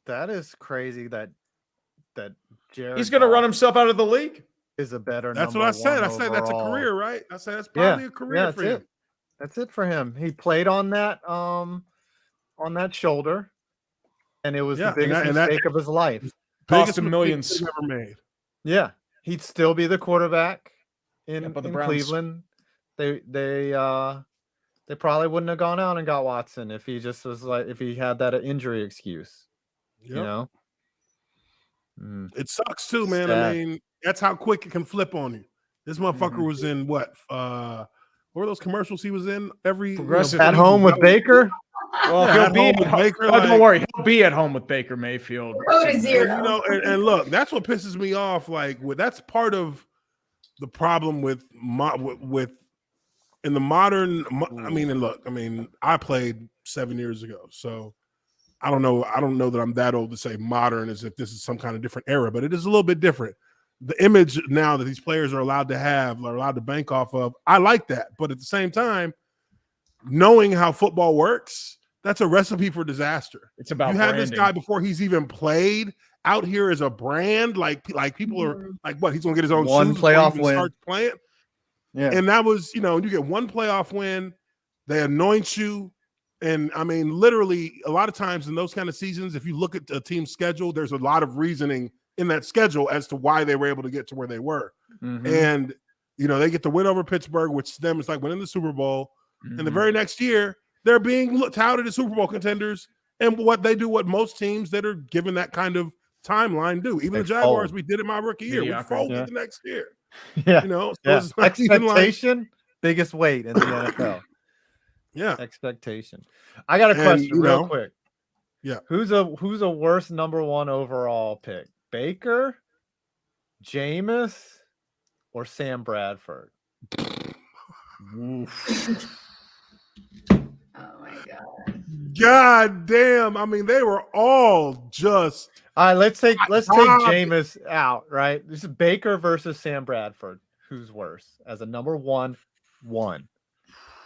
That is crazy that Jared He's going to run himself out of the league. Is a better. That's what I said. I said that's a career, right? I said that's probably a career for him. That's it for him. He played on that shoulder, and it was the biggest mistake of his life. Cost him millions. Never made. Yeah, he'd still be the quarterback in Cleveland. They probably wouldn't have gone out and got Watson if he just was like if he had that injury excuse. Yep. You know, it sucks too, man. Sad. I mean, that's how quick it can flip on you. This motherfucker was in what? What were those commercials he was in? At home with Baker. Well, he'll be at home. Baker. Don't worry, he'll be at home with Baker Mayfield. Go to zero. You know, and look, that's what pisses me off. Like, that's part of the problem with in the modern. I mean, and look, I mean, I played 7 years ago, so I don't know that I'm that old to say modern as if this is some kind of different era, but it is a little bit different. The image now that these players are allowed to bank off of, I like that. But at the same time, knowing how football works, that's a recipe for disaster. It's about you have branding. this guy before he's even played out here as a brand. Like people are like, what? He's gonna get his own One shoes before he playoff even win. starts playing. Yeah, And that was, you get one playoff win, they anoint you. And I mean, literally, a lot of times in those kind of seasons, if you look at a team's schedule, there's a lot of reasoning in that schedule as to why they were able to get to where they were. Mm-hmm. And, they get the win over Pittsburgh, which to them is like winning the Super Bowl. Mm-hmm. And the very next year, they're being touted as Super Bowl contenders. And what most teams that are given that kind of timeline do. Even the Jaguars, we did it my rookie year. We folded the next year. Yeah. So Yeah. it's not even Expectation, biggest weight in the NFL. Yeah. Expectation. I got a question real quick. Yeah. Who's a worse number one overall pick? Baker, Jameis, or Sam Bradford? Oh my god. God damn. I mean, they were all just All right, let's take Jameis out, right? This is Baker versus Sam Bradford. who's worse as a number one.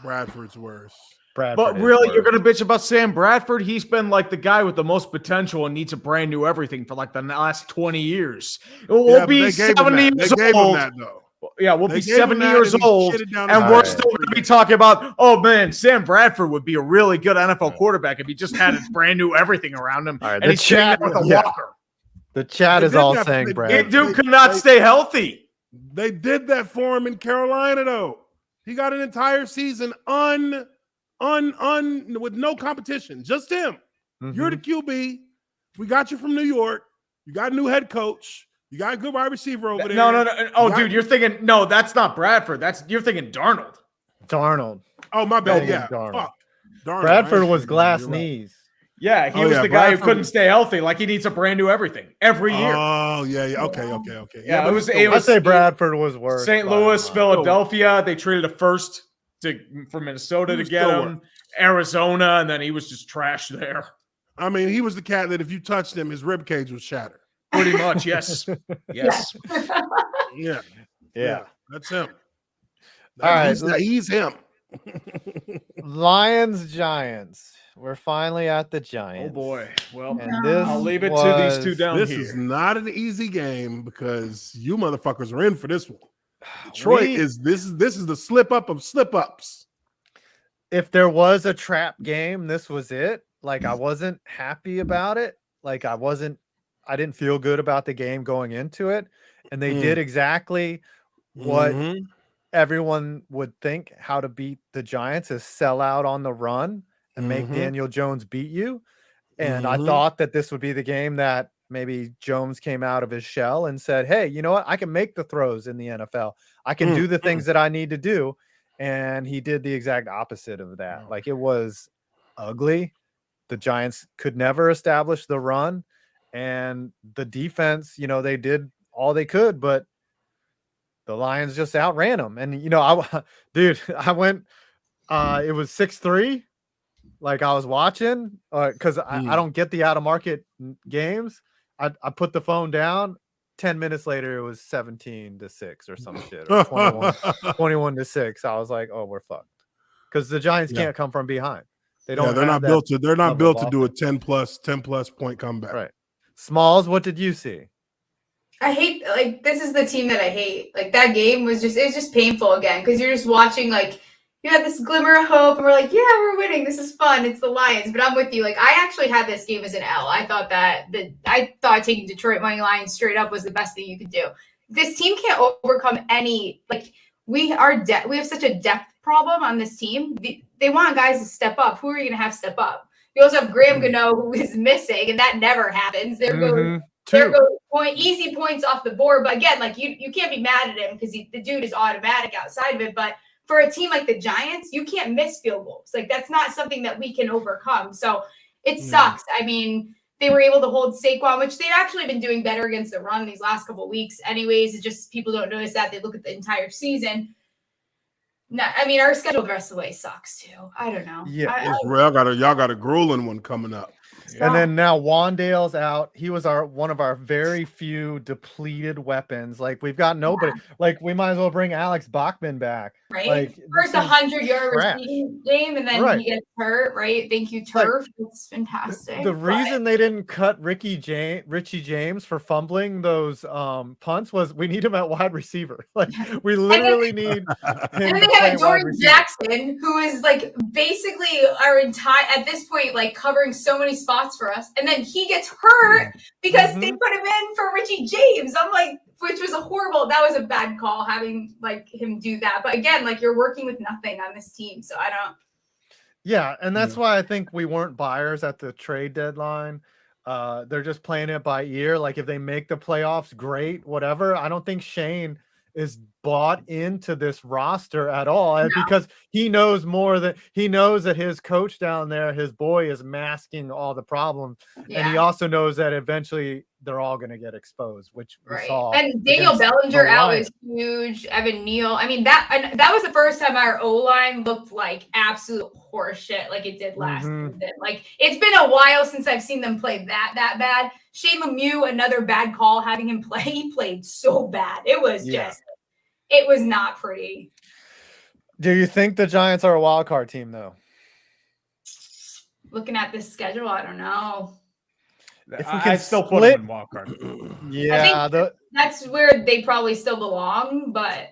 Bradford's worse. But really, you're going to bitch about Sam Bradford? He's been like the guy with the most potential and needs a brand new everything for like the last 20 years. We'll be 70 years old. Yeah, we'll be 70 years old, and we're still going to be talking about, oh, man, Sam Bradford would be a really good NFL quarterback if he just had his brand new everything around him, and he's sitting there with a walker. The chat is all saying Bradford. Dude could not stay healthy. They did that for him in Carolina, though. He got an entire season with no competition, just him. You're the QB. We got you from New York. You got a new head coach. You got a good wide receiver over there. No. Oh, dude, you're thinking, no, that's not Bradford. You're thinking Darnold. Oh, my bad. Yeah. Fuck. Darnold. Bradford was glass knees. Yeah, he was the guy who couldn't stay healthy. Like he needs a brand new everything every year. Oh, yeah. Okay. Yeah, it was. I'd say Bradford was worse. St. Louis, Philadelphia. They traded a first from Minnesota to get him. Arizona, and then he was just trash there. I mean, he was the cat that if you touched him, his rib cage would shatter. Pretty much, yes. Yes. Yeah. That's him. All right. He's him. Lions, Giants. We're finally at the Giants. Oh, boy. Well, I'll leave it to these two down here. This is not an easy game because you motherfuckers are in for this one. Detroit this is the slip up of slip ups. If there was a trap game, this was it. Like, I wasn't happy about it. Like, I didn't feel good about the game going into it. And they did exactly what everyone would think how to beat the Giants is sell out on the run and make Daniel Jones beat you. And I thought that this would be the game that maybe Jones came out of his shell and said, hey, you know what? I can make the throws in the NFL. I can do the things that I need to do. And he did the exact opposite of that. Like, it was ugly. The Giants could never establish the run. And the defense, they did all they could, but the Lions just outran them. And, I went, it was 6-3. Like, I was watching because I don't get the out of market games. I put the phone down. 10 minutes later, it was 17-6 or some shit, or 21-6. I was like, oh, we're fucked. Because the Giants can't come from behind. They don't. They're not built to. They're not built to do a 10+ point comeback. Right. Smalls, what did you see? I hate, this is the team that I hate. Like, that game was just painful again, because you're just watching, you had this glimmer of hope, and we're like, yeah, we're winning. This is fun. It's the Lions. But I'm with you. Like, I actually had this game as an L. I thought taking Detroit money line straight up was the best thing you could do. This team can't overcome any, we have such a depth problem on this team. They want guys to step up. Who are you going to have step up? You also have Graham Gano, who is missing, and that never happens. There goes easy points off the board. But again, you can't be mad at him because the dude is automatic outside of it. But for a team like the Giants, you can't miss field goals. That's not something that we can overcome. So it sucks. I mean, they were able to hold Saquon, which they've actually been doing better against the run these last couple of weeks. Anyways, it's just people don't notice that. They look at the entire season. No, I mean, our schedule the rest of the way sucks too. I don't know. Yeah, y'all got a grueling one coming up. And then now Wandale's out. He was one of our very few depleted weapons. We've got nobody. We might as well bring Alex Bachman back. Right. First 100-yard receiving game, and then he gets hurt. Right. Thank you, Turf. It's fantastic. The reason they didn't cut Richie James for fumbling those punts was we need him at wide receiver. We literally need him. And then they have Jordan Jackson, who is basically our entire at this point covering so many spots for us, and then he gets hurt because they put him in for Richie James. I'm which was that was a bad call having him do that. But again, you're working with nothing on this team, so I don't. Yeah, and that's why I think we weren't buyers at the trade deadline. They're just playing it by ear. If they make the playoffs, great, whatever. I don't think Shane is bought into this roster at all because he knows that his coach down there, his boy, is masking all the problems. And he also knows that eventually they're all going to get exposed, which we saw. And Daniel Bellinger out is huge. Evan Neal. I mean, that was the first time our O-line looked like absolute horseshit like it did last season. It's been a while since I've seen them play that bad. Shane Lemieux, another bad call having him play. He played so bad. It was just It was not pretty. Do you think the Giants are a wild card team though? Looking at this schedule, I don't know. If we I can still put them in wild card. Yeah, That's where they probably still belong, but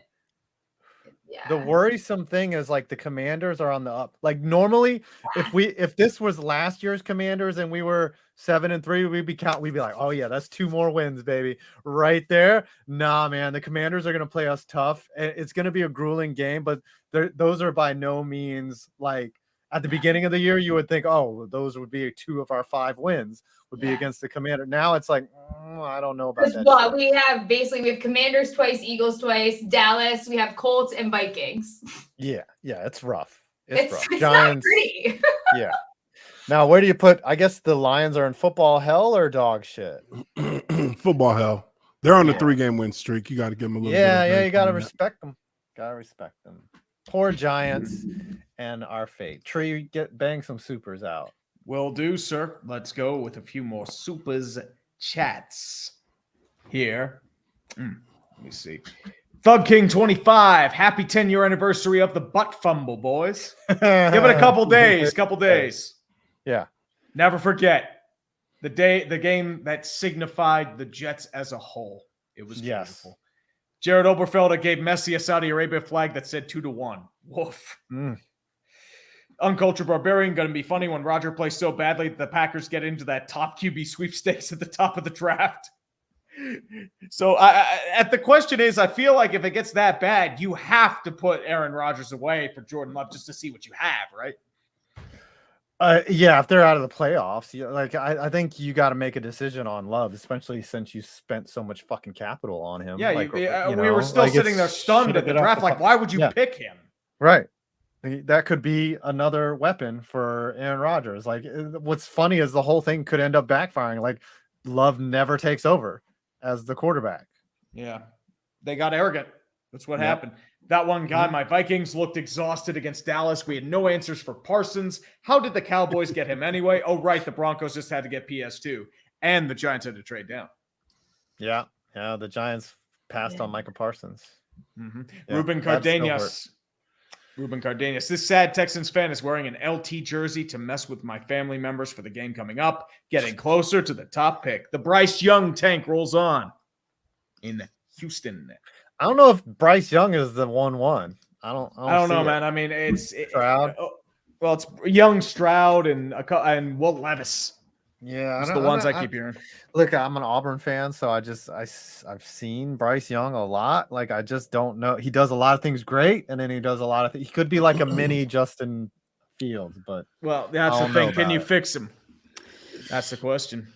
yeah. the worrisome thing is like the Commanders are on the up. Like normally, if this was last year's Commanders and we were 7-3, we'd be like, oh yeah, that's 2 more wins, baby, right there. Nah, man, the Commanders are gonna play us tough. It's gonna be a grueling game, but those are by no means like at the beginning of the year you would think, oh, those would be 2 of our 5 wins would be against the Commander. Now it's like, I don't know about that. Well, we have Commanders twice, Eagles twice, Dallas. We have Colts and Vikings. Yeah, it's rough. It's rough. It's Giants, not pretty. yeah. Now, where do you put? I guess the Lions are in football hell or dog shit. Football hell. They're on a 3-game win streak. You got to give them a little. Yeah. You got to respect them. Poor Giants and our fate. Tree, bang some supers out. Will do, sir. Let's go with a few more supers chats here. Let me see. Thug King 25. Happy 10-year anniversary of the butt fumble, boys. Give it a couple days. Yeah. Never forget the game that signified the Jets as a whole. It was beautiful. Jared Oberfelder gave Messi a Saudi Arabia flag that said 2-1. Woof. Uncultured Barbarian, going to be funny when Roger plays so badly the Packers get into that top QB sweepstakes at the top of the draft. So the question is, I feel like if it gets that bad, you have to put Aaron Rodgers away for Jordan Love just to see what you have, right? Yeah, if they're out of the playoffs, I think you got to make a decision on Love, especially since you spent so much fucking capital on him. Yeah, we were still sitting there stunned at the draft. Like, why would you pick him? Right. That could be another weapon for Aaron Rodgers. Like, what's funny is the whole thing could end up backfiring. Like, Love never takes over as the quarterback. Yeah, they got arrogant. That's what happened. That one guy, my Vikings, looked exhausted against Dallas. We had no answers for Parsons. How did the Cowboys get him anyway? Oh, right, the Broncos just had to get PS2, and the Giants had to trade down. Yeah, the Giants passed on Micah Parsons. Yeah, Ruben Cardenas. This sad Texans fan is wearing an LT jersey to mess with my family members for the game coming up, getting closer to the top pick. The Bryce Young tank rolls on in Houston. I don't know if Bryce Young is the 1-1. I don't know, man. I mean, it's Stroud. It's Young, Stroud, and Walt Levis. Yeah, it's the ones I keep hearing. Look, I'm an Auburn fan, so I've seen Bryce Young a lot. Like, I just don't know. He does a lot of things great, and then he does a lot of things. He could be like a mini Justin Fields, but that's the thing. Can you fix him? That's the question.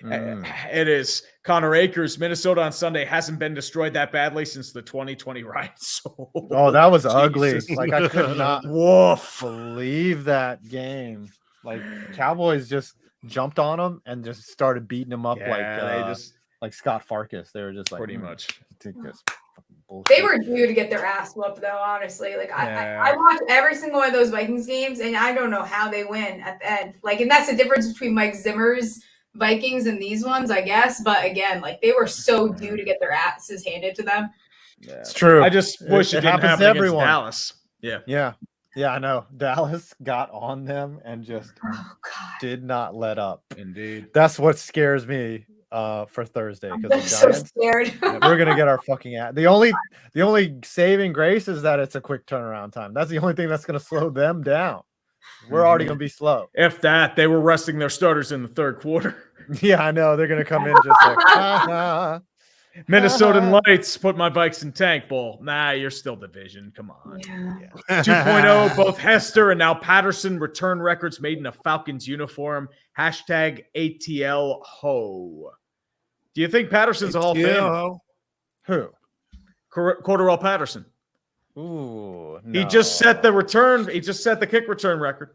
It is. Connor Akers, Minnesota on Sunday hasn't been destroyed that badly since the 2020 riots. Oh, that was ugly. Like, I could not believe that game. Like, Cowboys just jumped on him and just started beating him up like Scott Farkas. They were just like pretty much. They were due to get their ass whooped, though. Honestly, like I watched every single one of those Vikings games, and I don't know how they win at the end. Like, and that's the difference between Mike Zimmer's Vikings and these ones, I guess. But again, like, they were so due to get their asses handed to them. Yeah. It's true. I just wish it didn't happen to everyone. Dallas. Yeah, I know. Dallas got on them and just did not let up. Indeed. That's what scares me for Thursday, because I'm so scared. We're gonna get our fucking ass. The only saving grace is that it's a quick turnaround time. That's the only thing that's gonna slow them down. We're already gonna be slow. If that, they were resting their starters in the third quarter. Yeah, I know. They're gonna come in just like Minnesotan Lights put my Vikes in tank bowl. Nah, you're still division. Come on. Yeah. 2.0, both Hester and now Patterson return records made in a Falcons uniform. Hashtag ATL ho. Do you think Patterson's a Hall of Famer? Who? Cordarrelle Patterson. Ooh, no. He just set the return. He just set the kick return record.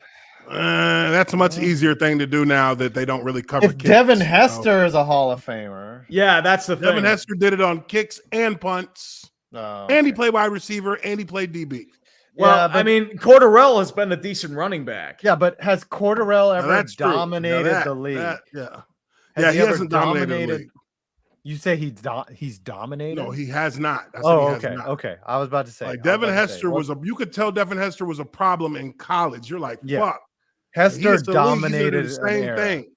That's a much easier thing to do now that they don't really cover. If kicks, Devin Hester is a Hall of Famer, yeah, that's the thing. Devin Hester did it on kicks and punts, and he played wide receiver and he played DB. Well, I mean, Cordarrelle has been a decent running back. Yeah, but has Cordarrelle ever dominated the league? He hasn't dominated the league. You say he's dominated? No, he has not. Okay. Okay. I was about to say. Like Devin Hester you could tell Devin Hester was a problem in college. You're like, fuck. Hester dominated the same thing.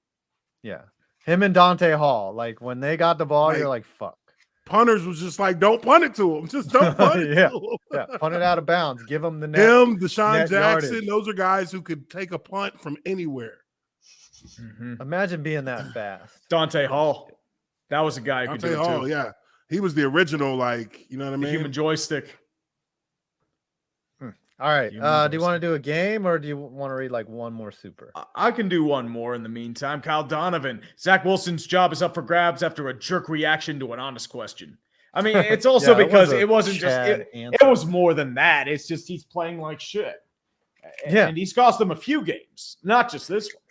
Yeah. Him and Dante Hall. Like when they got the ball, you're like, fuck. Punters was just like, don't punt it to him. Just don't punt it to him. Yeah, punt it out of bounds. Give him the net. Deshaun Jackson, yardage. those are guys who could take a punt from anywhere. Mm-hmm. Imagine being that fast. Dante Hall. That was a guy who could do it too. Yeah. He was the original, like, you know what I mean? The human joystick. All right. Do you want to do a game or do you want to read like one more super? I can do one more in the meantime. Kyle Donovan. Zach Wilson's job is up for grabs after a jerk reaction to an honest question. I mean, it's also because it wasn't just it was more than that. It's just he's playing like shit. And he's cost them a few games, not just this one.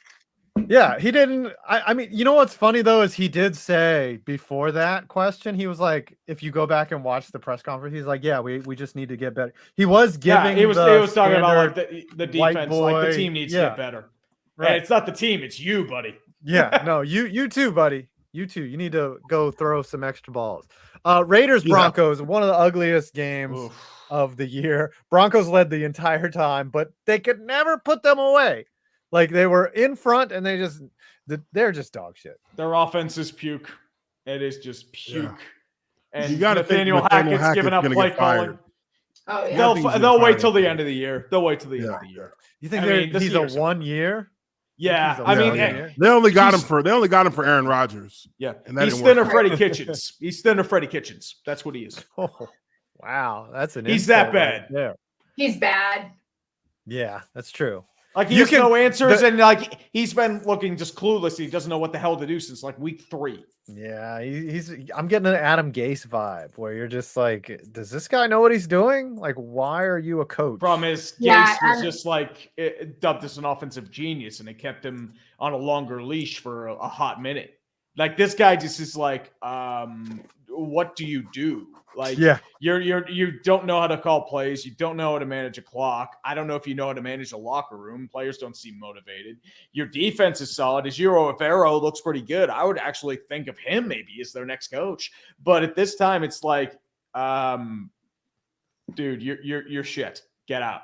Yeah, he didn't. I mean, you know what's funny though is he did say before that question, he was like, if you go back and watch the press conference, he's like, yeah, we just need to get better. He was giving. He was talking about like the defense, like the team needs to get better. Right, and it's not the team, it's you, buddy. Yeah, no, you too, buddy. You too. You need to go throw some extra balls. Raiders Broncos, one of the ugliest games of the year. Broncos led the entire time, but they could never put them away. Like they were in front and they're just dog shit. Their offense is puke. It is just puke. Yeah. And you got to Nathaniel Hackett's giving up play calling. Oh yeah. They'll wait till the end of the year. They'll wait till the end of the year. You think he's a 1 year? Yeah, I mean, they only got him for Aaron Rodgers. Yeah, and he's thinner Freddie Kitchens. He's thinner Freddie Kitchens. That's what he is. Oh, wow, that's an. He's that bad. Right. He's bad. Yeah, that's true. Like he has no answers, and like he's been looking just clueless. He doesn't know what the hell to do since like week 3. Yeah, I'm getting an Adam Gase vibe where you're just like, does this guy know what he's doing? Like, why are you a coach? Problem is, Gase was just like dubbed as an offensive genius, and it kept him on a longer leash for a hot minute. Like this guy just is like, what do you do? Like, you don't know how to call plays. You don't know how to manage a clock. I don't know if you know how to manage a locker room. Players don't seem motivated. Your defense is solid. Ajiro Evero looks pretty good. I would actually think of him maybe as their next coach. But at this time, it's like, dude, you're shit. Get out.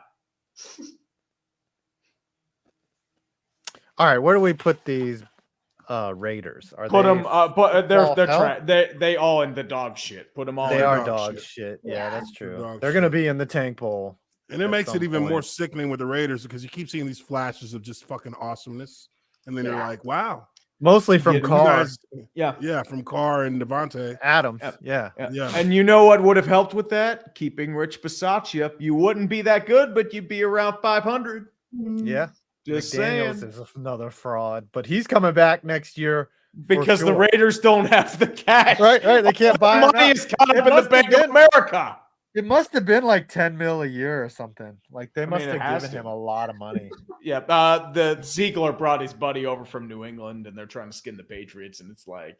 All right, where do we put these Raiders? Put them, but they all in the dog shit. Put them all. They in are dog shit. Yeah, that's true. They're gonna be in the tank bowl, and it makes it even more sickening with the Raiders because you keep seeing these flashes of just fucking awesomeness, and then you're like, wow. Mostly from Carr. From Carr and Devontae Adams. Yeah. And you know what would have helped with that? Keeping Rich Bisaccia. You wouldn't be that good, but you'd be around 500. Yeah. Just McDaniels saying. is another fraud, but he's coming back next year because the Raiders don't have the cash. Right. They can't buy him. Money is caught up in the Bank of America. It must have been like $10 million a year or something. Like they must have given him a lot of money. Yeah. The Ziegler brought his buddy over from New England, and they're trying to skin the Patriots, and it's like,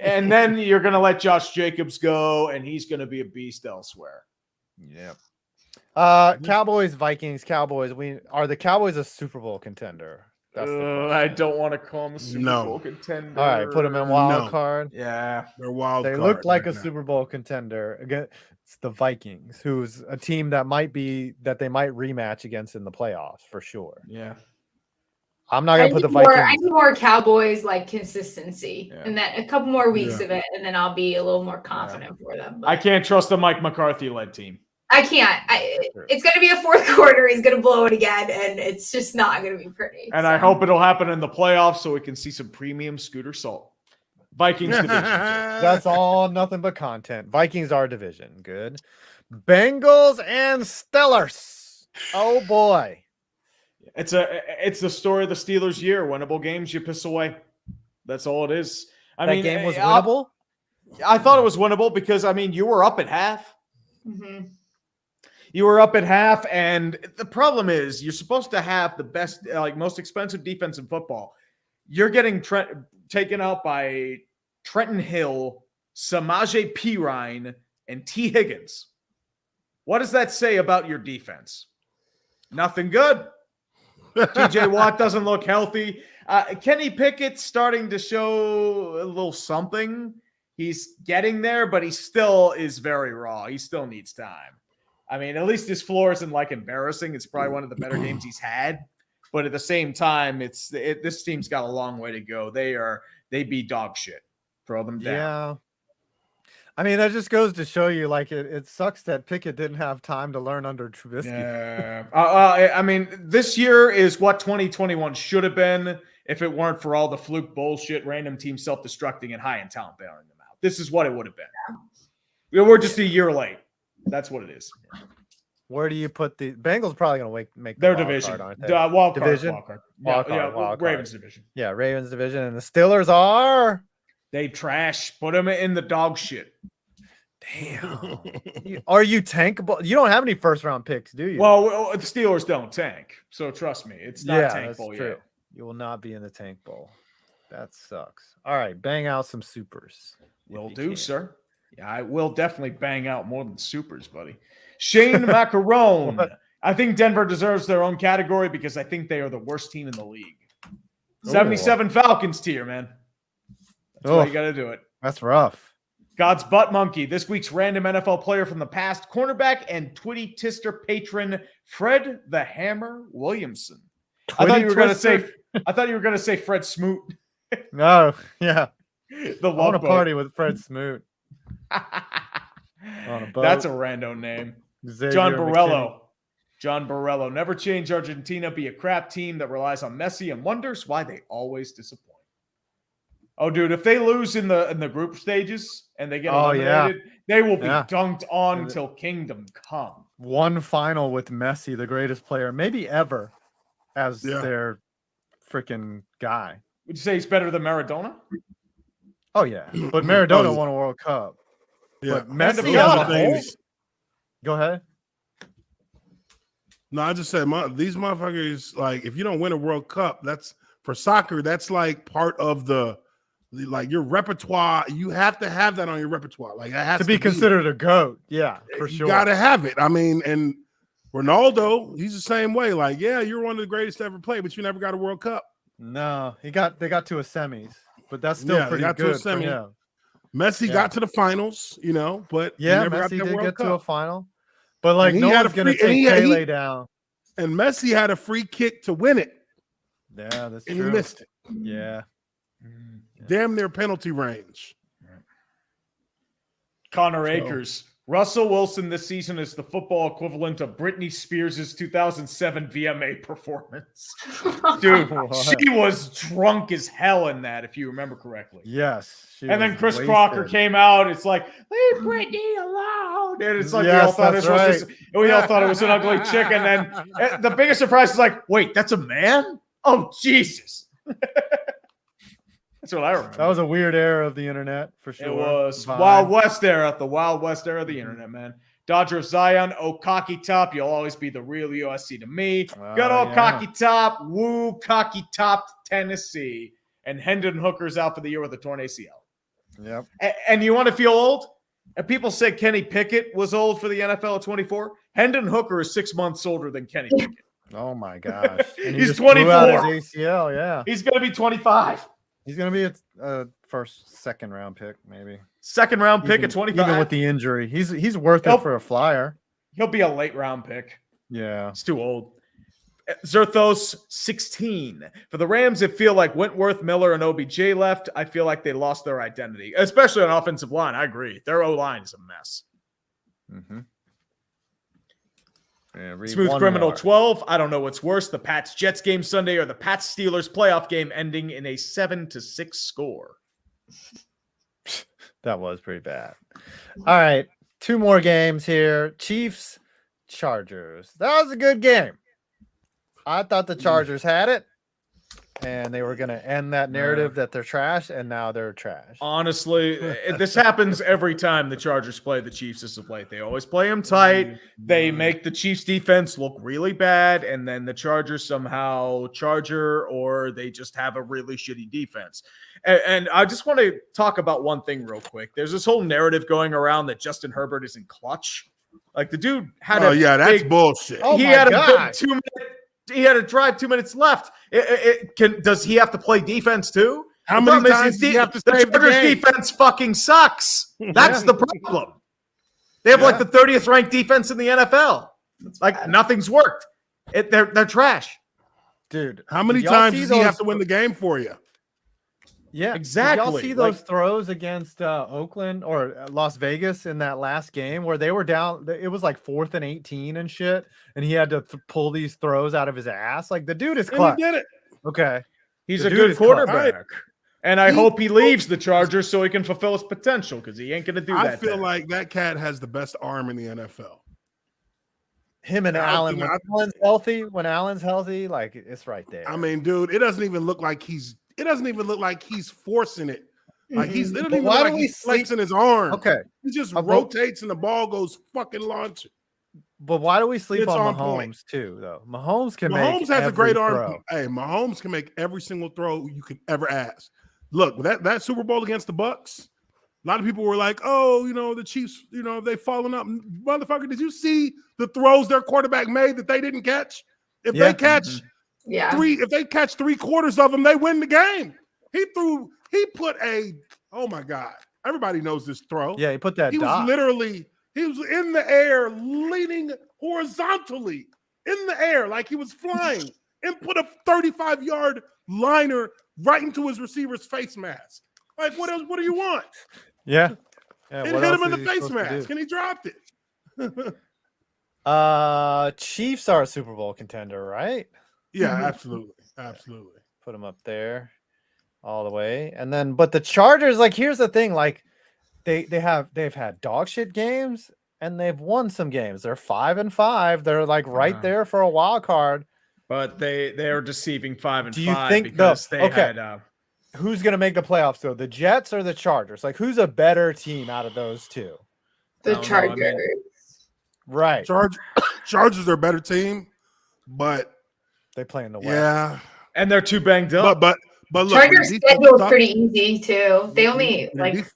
and then you're gonna let Josh Jacobs go, and he's gonna be a beast elsewhere. Yeah. Cowboys, Vikings, Cowboys. Are the Cowboys a Super Bowl contender? I don't want to call them a Super Bowl contender. All right, put them in wild card. Yeah, they're wild. They look like a Super Bowl contender. Again, it's the Vikings, who's a team that they might rematch against in the playoffs for sure. Yeah. I'm not gonna put the Vikings. I need more Cowboys like consistency, and then a couple more weeks of it, and then I'll be a little more confident for them. But I can't trust the Mike McCarthy led team. I can't. It's going to be a fourth quarter. He's going to blow it again, and it's just not going to be pretty. And I hope it'll happen in the playoffs so we can see some premium Scooter Salt. Vikings division. That's all nothing but content. Vikings are division. Good. Bengals and Steelers. Oh, boy. It's the story of the Steelers' year. Winnable games you piss away. That's all it is. I mean, game was winnable? I thought it was winnable because, you were up at half. Mm-hmm. You were up at half, and the problem is you're supposed to have the best, most expensive defense in football. You're getting taken out by Trenton Hill, Samaje Perine, and T. Higgins. What does that say about your defense? Nothing good. TJ Watt doesn't look healthy. Kenny Pickett's starting to show a little something. He's getting there, but he still is very raw. He still needs time. I mean, at least his floor isn't like embarrassing. It's probably one of the better games he's had. But at the same time, this team's got a long way to go. They be dog shit. Throw them down. Yeah. I mean, that just goes to show you, like, it sucks that Pickett didn't have time to learn under Trubisky. Yeah. I mean, this year is what 2021 should have been if it weren't for all the fluke bullshit, random team self-destructing, and high-end talent bailing them out. This is what it would have been. We're just a year late. That's what it is. Where do you put the Bengals? Probably going to make their division. Card, aren't they? Wild card. Division? Wild card. Ravens division. Yeah, Ravens division. And the Steelers are? They trash. Put them in the dog shit. Damn. Are you tankable? You don't have any first-round picks, do you? Well, the Steelers don't tank. So trust me, it's not tank bowl yet. You will not be in the tank bowl. That sucks. All right, bang out some supers. Will do, sir. Yeah, I will definitely bang out more than supers, buddy. Shane Macarone. I think Denver deserves their own category because I think they are the worst team in the league. 77 Falcons tier, man. That's why you got to do it. That's rough. God's butt monkey. This week's random NFL player from the past, cornerback and Twitty Tister patron, Fred the Hammer Williamson. I thought you were going to say Fred Smoot. No, yeah. I want to party with Fred Smoot. That's a random name. Xavier John Borrello. McKinney. John Borrello. Never change Argentina. Be a crap team that relies on Messi and wonders why they always disappoint. Oh, dude, if they lose in the group stages and they get eliminated, they will be dunked on till kingdom come. One final with Messi, the greatest player maybe ever, as their freaking guy. Would you say he's better than Maradona? Oh, yeah. But Maradona won a World Cup. Yeah. But Messi as a whole? Go ahead. No, I just said these motherfuckers, like, if you don't win a World Cup, that's for soccer, that's like part of your repertoire. You have to have that on your repertoire. Like, that has to be considered a GOAT. Yeah, for sure. You got to have it. I mean, and Ronaldo, he's the same way. Like, yeah, you're one of the greatest to ever play, but you never got a World Cup. No, they got to a semis, but that's still pretty good for him. Messi got to the finals, but Messi did get to a final. But like, no one's going to take Pele down. And Messi had a free kick to win it. Yeah, that's and true. He missed it. Yeah. Damn near penalty range. Connor Akers. Russell Wilson this season is the football equivalent of Britney Spears' 2007 VMA performance. Dude, she was drunk as hell in that, if you remember correctly. Yes. And then Chris Crocker came out. It's like, leave Britney alone. And it's like, we all thought it was an ugly chick. And then the biggest surprise is like, wait, that's a man? Oh, Jesus. That's what I remember. That was a weird era of the internet, for sure. It was Wild West era, the Wild West era of the internet, man. Dodger of Zion, cocky top. You'll always be the real USC to me. Good old cocky top. Woo, cocky top, Tennessee. And Hendon Hooker's out for the year with a torn ACL. Yep. And you want to feel old? And people said Kenny Pickett was old for the NFL at 24. Hendon Hooker is 6 months older than Kenny Pickett. Oh, my gosh. And he's 24. His ACL, yeah. He's going to be 25. He's going to be a second round pick, maybe. Second round pick at 25. Even with the injury. He's worth it for a flyer. He'll be a late round pick. Yeah. It's too old. Zerthos, 16. For the Rams, it feel like Wentworth, Miller, and OBJ left. I feel like they lost their identity, especially on offensive line. I agree. Their O-line is a mess. Mm-hmm. Smooth Criminal 12. I don't know what's worse, the Pats-Jets game Sunday or the Pats-Steelers playoff game ending in a 7-6 score. That was pretty bad. All right. 2 more games here. Chiefs-Chargers. That was a good game. I thought the Chargers had it, and they were going to end that narrative that they're trash, and now they're trash. Honestly, this happens every time the Chargers play the Chiefs as of late. They always play them tight. They make the Chiefs defense look really bad, and then the Chargers somehow or they just have a really shitty defense. And I just want to talk about one thing real quick. There's this whole narrative going around that Justin Herbert isn't clutch. Like, the dude had that's bullshit. He had a 2 minute. He had a drive, 2 minutes left. Does he have to play defense too? How The many problem is times do you have to the save the Chargers game? defense fucking sucks. That's the problem. They have like the 30th ranked defense in the NFL. Like nothing's worked. They're trash. Dude, How many did y'all times see does he have those- to win the game for you? Yeah, Exactly. Did y'all see those throws against Oakland or Las Vegas in that last game where they were down? It was like 4th and 18 and shit, and he had to pull these throws out of his ass. Like the dude is And clutch. he did it. Okay, He's The a dude good is clutch. quarterback. And I hope he leaves the Chargers so he can fulfill his potential because he ain't going to do that. I feel there. like that cat has the best arm in the NFL. him and Allen. When Allen's healthy, like it's right there. I mean, dude, it doesn't even look like he's forcing it. Like it doesn't even Why look do like we he's sleep- flexing his arm. Okay, He just But- rotates and the ball goes fucking launching. but why do we sleep It's on on Mahomes point. too? Though Mahomes can Mahomes make has a every great arm. throw. Hey, Mahomes can make every single throw you could ever ask. Look, that Super Bowl against the Bucks, a lot of people were like, "Oh, the Chiefs, they've fallen up." Motherfucker, did you see the throws their quarterback made that they didn't catch? If Yeah. they catch Yeah. if they catch 3/4 of them, they win the game. Oh my God. Everybody knows this throw. Yeah, he put that He dot. he was in the air, leaning horizontally in the air like he was flying and put a 35-yard liner right into his receiver's face mask. Like, what else? What do you want? Yeah. It what hit else him in is the he face supposed to mask do? and he dropped it. Chiefs are a Super Bowl contender, right? Yeah, absolutely. Absolutely. Put them up there all the way. And then but the Chargers, like here's the thing, like they've had dog shit games and they've won some games. They're 5-5. They're like right there for a wild card. But they are deceiving 5-5 Do you think because they had who's gonna make the playoffs though? The Jets or the Chargers? Like who's a better team out of those two? The I don't know, Chargers. Right. Chargers are a better team, but They play in the West. yeah. and they're too banged up. But look, Chargers when defense schedule is sucks- pretty easy too. They only when def-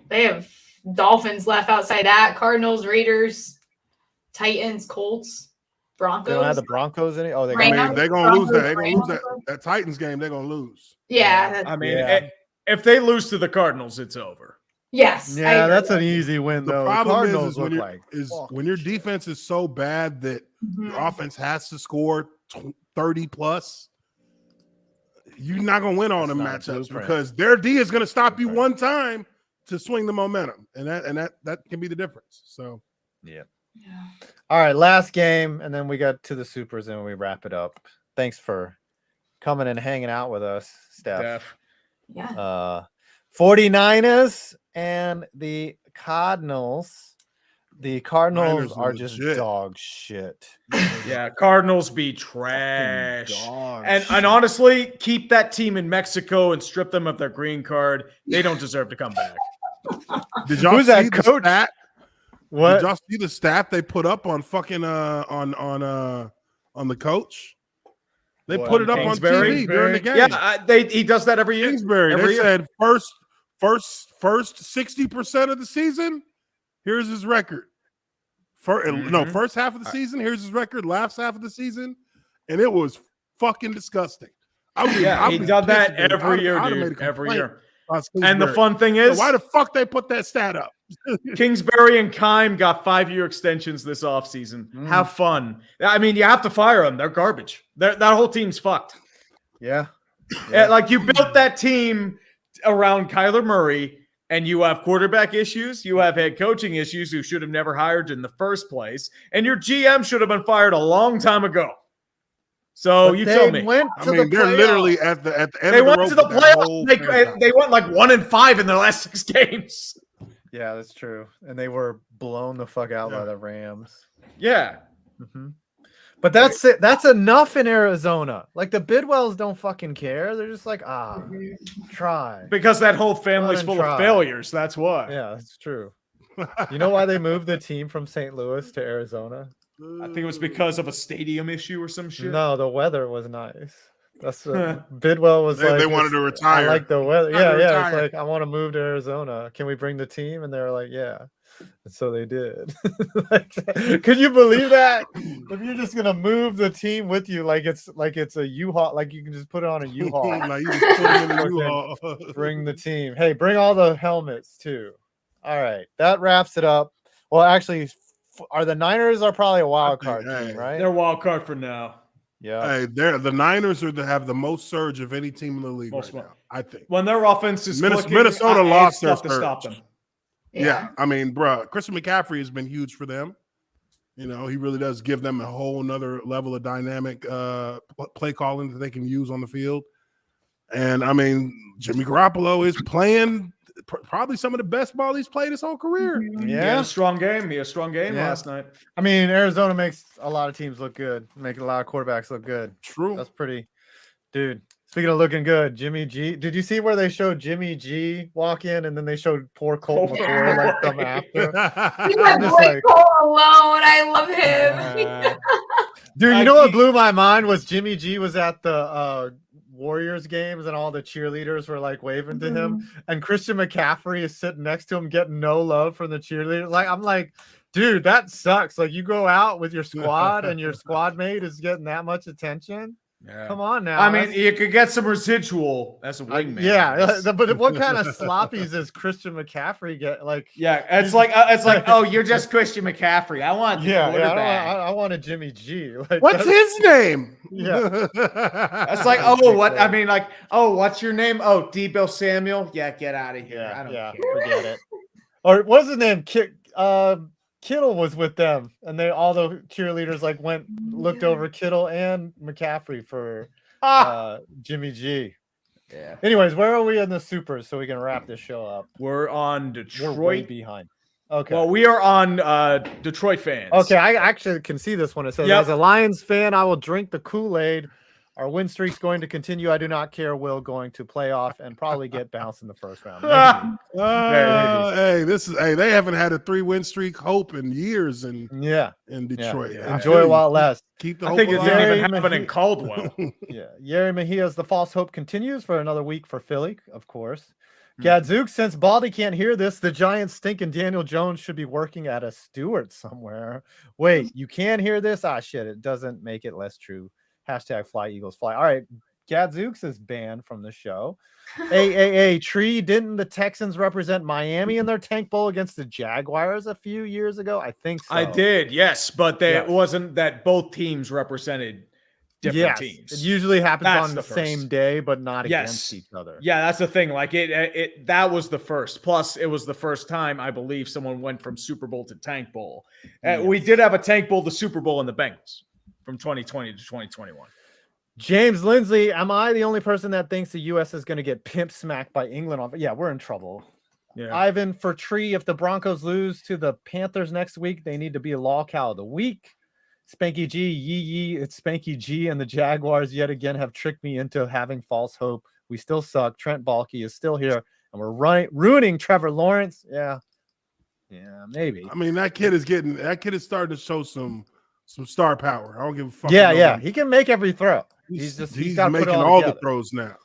they have Dolphins left outside that, Cardinals, Raiders, Titans, Colts, Broncos. They don't have the Broncos in it. Oh, they Right got now- they're gonna lose that. They're Broncos, gonna lose that Titans game. They're gonna lose. Yeah. That's, I mean, Yeah. if they lose to the Cardinals, it's over. yes. I Yeah, agree. that's an easy win The though. The problem Cardinals is look like when your defense is so bad that Mhm. your offense has to score 30 plus, you're not gonna win all That's them not a matchups blueprint. because their D is gonna stop you Blueprint. one time to swing the momentum, and that can be the difference. So Yeah. all right, last game, and then we got to the supers and we wrap it up. Thanks for coming and hanging out with us, Steph. Def. Yeah. 49ers and the Cardinals. The Cardinals Niners are are just legit. dog shit. Yeah, Cardinals be Fucking trash. dog And shit. honestly, keep that team in Mexico and strip them of their green card. They don't deserve to come back. did y'all Who's see that the coach? stat? What? Did y'all see the stat they put up on fucking on the coach? They What, put it up on Kingsbury? TV during the game. Yeah, he does that every year. Kingsbury. Every They year. said first 60% of the season. Here's his record. Mhm. First half of the season. Here's his record. Last half of the season, and it was fucking disgusting. Yeah, he done that every year, I'd have made a dude. Every complaint year. about And the Kingsbury. fun thing So is, why the fuck they put that stat up? Kingsbury and Kime got 5-year extensions this offseason. Have fun. I mean, you have to fire them. They're garbage. That whole team's fucked. Yeah. Like you built that team around Kyler Murray, and you have quarterback issues. You have head coaching issues who should have never hired in the first place. And your GM should have been fired a long time ago. So But you they tell me. went I to mean, the they're literally playoffs. at the end They of the went rope to the with that whole franchise. playoffs. They went like 1-5 in their last 6 games. Yeah, that's true. And they were blown the fuck out by Yeah. the Rams. Yeah. Mhm. But that's it. That's enough in Arizona. Like the Bidwells don't fucking care. They're just like, try. Because that whole family's and full try. of failures. That's why. Yeah, that's true. You know why they moved the team from St. Louis to Arizona? I think it was because of a stadium issue or some shit. No, the weather was nice. That's what Bidwell was They like. wanted to retire. I like the weather. Wanted Yeah, to yeah. It's retire. like I want to move to Arizona. Can we bring the team? And they were like, yeah. And so they did. Could you believe that? If you're just gonna move the team with you, like it's a U-Haul, like you can just put it on a U-Haul. Like you just put them in a U-Haul. Bring the team. Hey, bring all the helmets too. All right, that wraps it up. Well, actually, are the Niners are probably a wild card team, right? They're wild card for now. Yeah. Hey, the Niners are to have the most surge of any team in the league right now, I think. When their offense is Minnesota lost their tough to stop them. Yeah, I mean, bro, Christian McCaffrey has been huge for them. You know, he really does give them a whole nother level of dynamic play calling that they can use on the field. And I mean, Jimmy Garoppolo is playing probably some of the best ball he's played his whole career. Yeah, he had a strong game. He had a strong game last night. I mean, Arizona makes a lot of teams look good, making a lot of quarterbacks look good. True. That's pretty, dude. Speaking of looking good, Jimmy G. Did you see where they showed Jimmy G walk in and then they showed poor Colt McCoy like come after? He went like, Cole alone. I love him. Dude, you know what blew my mind was Jimmy G was at the Warriors games and all the cheerleaders were like waving to him, and Christian McCaffrey is sitting next to him getting no love from the cheerleaders. Like, I'm like, dude, that sucks. Like, you go out with your squad and your squad mate is getting that much attention. Yeah. Come on now. I mean, you could get some residual as a wingman. Yeah, but what kind of sloppies does Christian McCaffrey get? Like, yeah, it's like oh, you're just Christian McCaffrey. I want the quarterback. I want a Jimmy G. Like, what's his name? Yeah, that's like, oh, what? I mean, like, oh, what's your name? Oh, Debo Samuel. Yeah, get out of here. I don't care. Forget it. Or what's his name? Kittle was with them, and all the cheerleaders like looked over Kittle and McCaffrey for Jimmy G. Yeah. Anyways, where are we in the Supers so we can wrap this show up? We're on Detroit. We're way behind. Okay. Well, we are on Detroit fans. Okay, I actually can see this one. It says, as a Lions fan, I will drink the Kool-Aid. Our win streak's going to continue. I do not care. We're going to play off and probably get bounced in the first round. Hey, they haven't had a 3-win streak hope in years in Detroit. Yeah. Enjoy it while it lasts. Keep the I hope think it alive. didn't even happen in Caldwell. Yerry Mejia's the false hope continues for another week for Philly, of course. Gadzooks, since Baldy can't hear this, the Giants stinking Daniel Jones should be working at a Stewart somewhere. Wait, you can't hear this? Ah, shit, it doesn't make it less true. Hashtag fly Eagles fly. All right. Gadzooks is banned from the show. Tree, didn't the Texans represent Miami in their tank bowl against the Jaguars a few years ago? I think so. I did, yes, but it wasn't that both teams represented different teams. It usually happens on the same day, but not against each other. Yeah, that's the thing. Like it that was the first. Plus, it was the first time I believe someone went from Super Bowl to tank bowl. We did have a tank bowl to Super Bowl in the Bengals from 2020 to 2021. James Lindsay, am I the only person that thinks the U.S. is going to get pimp smacked by England? Yeah, we're in trouble. Yeah. Ivan for Tree, if the Broncos lose to the Panthers next week, they need to be a law cow of the week. Spanky G, it's Spanky G, and the Jaguars yet again have tricked me into having false hope. We still suck. Trent Baalke is still here, and we're ruining Trevor Lawrence. Yeah, maybe. I mean, that kid is starting to show some star power. I don't give a fuck. Yeah. He can make every throw. He's making all the throws now.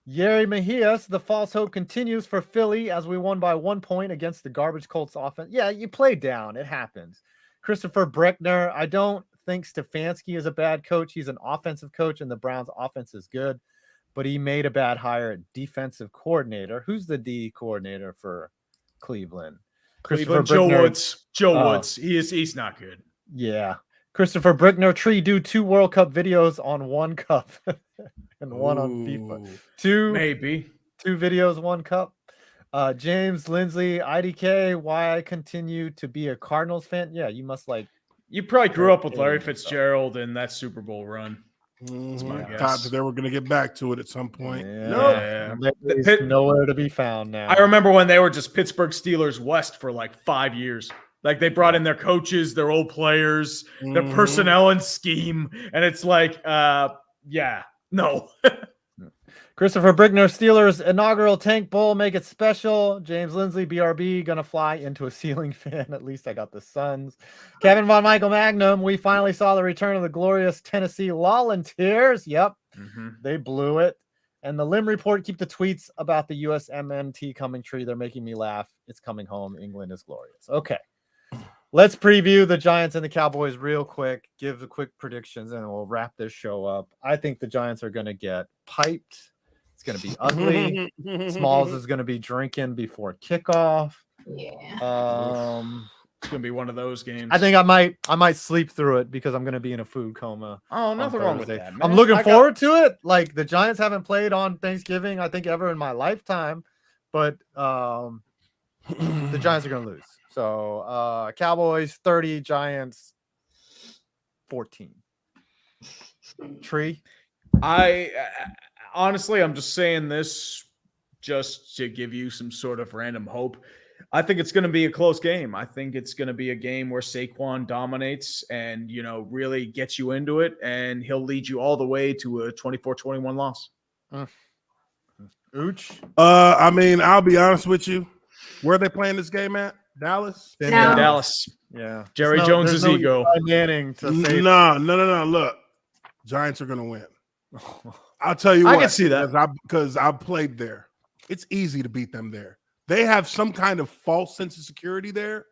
Yerry Mejias, the false hope continues for Philly as we won by 1 point against the garbage Colts offense. Yeah, you play down. It happens. Christopher Breckner, I don't think Stefanski is a bad coach. He's an offensive coach, and the Browns' offense is good, but he made a bad hire at defensive coordinator. Who's the D coordinator for Cleveland? Joe Woods. Woods. He's not good. Yeah. Christopher Brickner, Tree, do 2 World Cup videos on 1 cup and 1 on FIFA. 2 videos, 1 cup. James Lindsay, IDK, why I continue to be a Cardinals fan? Yeah, you must like. You probably grew up with Larry Fitzgerald in that Super Bowl run. That's my guess. Thought that they were going to get back to it at some point. Nowhere to be found now. I remember when they were just Pittsburgh Steelers West for like 5 years. Like they brought in their coaches, their old players, their personnel and scheme, and it's like, no. Christopher Brickner, Steelers inaugural tank bowl, make it special. James Lindsay, BRB, gonna fly into a ceiling fan. At least I got the Suns. Kevin Von Michael Magnum, we finally saw the return of the glorious Tennessee Volunteers. Yep, they blew it. And the Lim Report, keep the tweets about the USMNT coming tree. They're making me laugh. It's coming home. England is glorious. Okay. Let's preview the Giants and the Cowboys real quick. Give the quick predictions, and we'll wrap this show up. I think the Giants are going to get piped. It's going to be ugly. Smalls is going to be drinking before kickoff. Yeah. It's gonna be one of those games. I think I might sleep through it because I'm going to be in a food coma. Oh, nothing wrong with that, man. I'm looking forward to it. Like, the Giants haven't played on Thanksgiving, I think, ever in my lifetime, but the Giants are going to lose. So Cowboys 30, Giants 14. Tree. I honestly, I'm just saying this just to give you some sort of random hope. I think it's going to be a close game. I think it's going to be a game where Saquon dominates and, really gets you into it, and he'll lead you all the way to a 24-21 loss. Ooch. I mean, I'll be honest with you. Where are they playing this game at? Dallas? Dallas. Yeah. Jerry Jones' ego. Manning to say No. Look, Giants are going to win. I'll tell you what. I can see that. Because I've played there. It's easy to beat them there. They have some kind of false sense of security there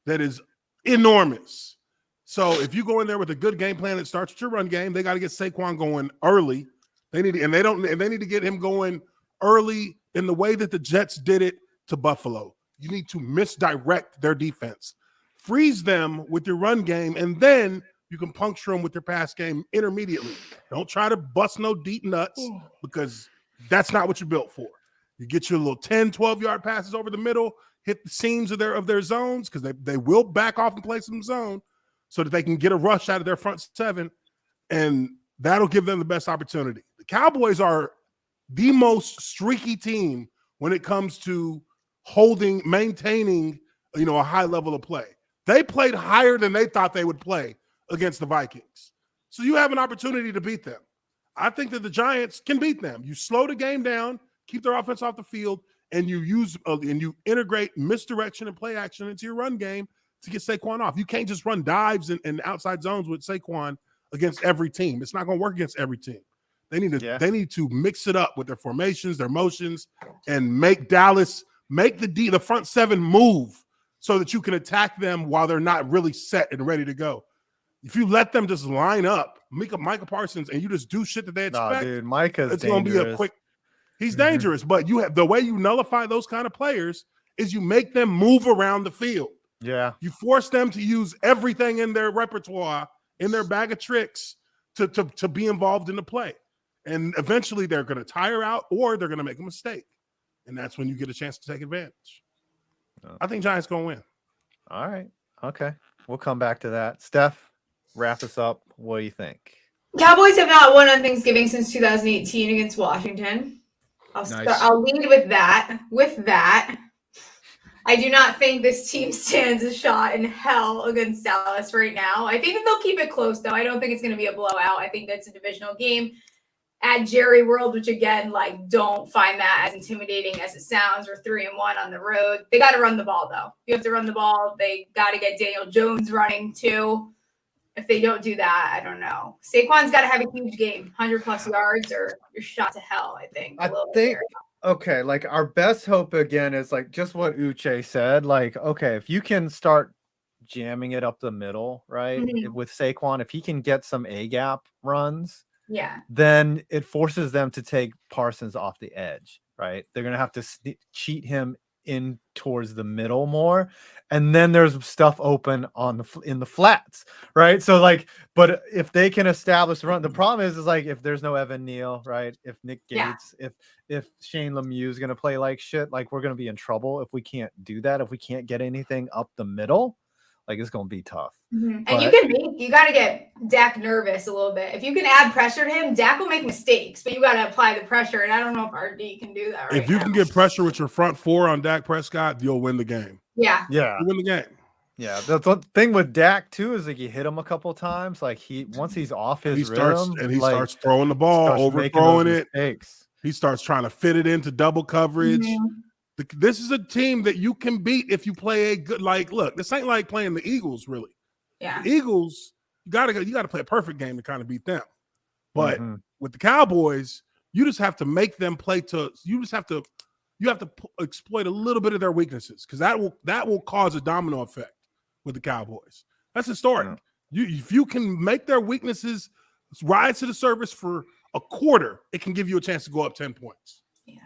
that is enormous. So if you go in there with a good game plan that starts with your run game, they got to get Saquon going early. They need to get him going early in the way that the Jets did it to Buffalo. You need to misdirect their defense, freeze them with your run game, and then you can puncture them with your pass game intermediately. Don't try to bust no deep nuts because that's not what you're built for. You get your little 10, 12-yard passes over the middle, hit the seams of their zones because they will back off and play some zone so that they can get a rush out of their front seven, and that'll give them the best opportunity. The Cowboys are the most streaky team when it comes to maintaining, a high level of play. They played higher than they thought they would play against the Vikings. So you have an opportunity to beat them. I think that the Giants can beat them. You slow the game down, keep their offense off the field, and you use and you integrate misdirection and play action into your run game to get Saquon off. You can't just run dives and outside zones with Saquon against every team. It's not going to work against every team. They need to mix it up with their formations, their motions, and make the front seven move so that you can attack them while they're not really set and ready to go. If you let them just line up, Micah Parsons, and you just do shit that they expect, dude, Micah's it's going to be a quick. He's dangerous, but the way you nullify those kind of players is you make them move around the field. Yeah. You force them to use everything in their repertoire, in their bag of tricks to be involved in the play. And eventually they're going to tire out or they're going to make a mistake. And that's when you get a chance to take advantage. I think Giants going to win. All right. Okay. We'll come back to that. Steph, wrap us up. What do you think? Cowboys have not won on Thanksgiving since 2018 against Washington. I'll lead with that. I do not think this team stands a shot in hell against Dallas right now. I think that they'll keep it close, though. I don't think it's going to be a blowout. I think that's a divisional game at Jerry World, which, again, don't find that as intimidating as it sounds. We're 3-1 on the road. They got to run the ball, though. You have to run the ball. They got to get Daniel Jones running, too. If they don't do that, I don't know. Saquon's got to have a huge game, 100-plus yards, or you're shot to hell, I think. Okay, our best hope, again, is, just what Uche said. Okay, if you can start jamming it up the middle, right, with Saquon, if he can get some A-gap runs, then it forces them to take Parsons off the edge, right? They're going to have to cheat him in towards the middle more, and then there's stuff open in the flats, right? So but if they can establish the run, the problem is if there's no Evan Neal, right? If Nick Gates, if Shane Lemieux is going to play like shit, we're going to be in trouble if we can't do that. If we can't get anything up the middle, it's going to be tough. And you got to get Dak nervous a little bit. If you can add pressure to him, Dak will make mistakes, but you got to apply the pressure. And I don't know if RD can do that. If you can get pressure with your front four on Dak Prescott, you'll win the game. Yeah. You win the game. Yeah. The thing with Dak too is you hit him a couple of times. Once he's off his rhythm, he starts throwing the ball, overthrowing it. Mistakes. He starts trying to fit it into double coverage. This is a team that you can beat if you play a good. Look, this ain't like playing the Eagles, really. Yeah, the Eagles, you gotta play a perfect game to kind of beat them. But with the Cowboys, You just have to make them play you have to exploit a little bit of their weaknesses because that will cause a domino effect with the Cowboys. That's historic. If you can make their weaknesses rise to the surface for a quarter, it can give you a chance to go up 10 points. Yeah.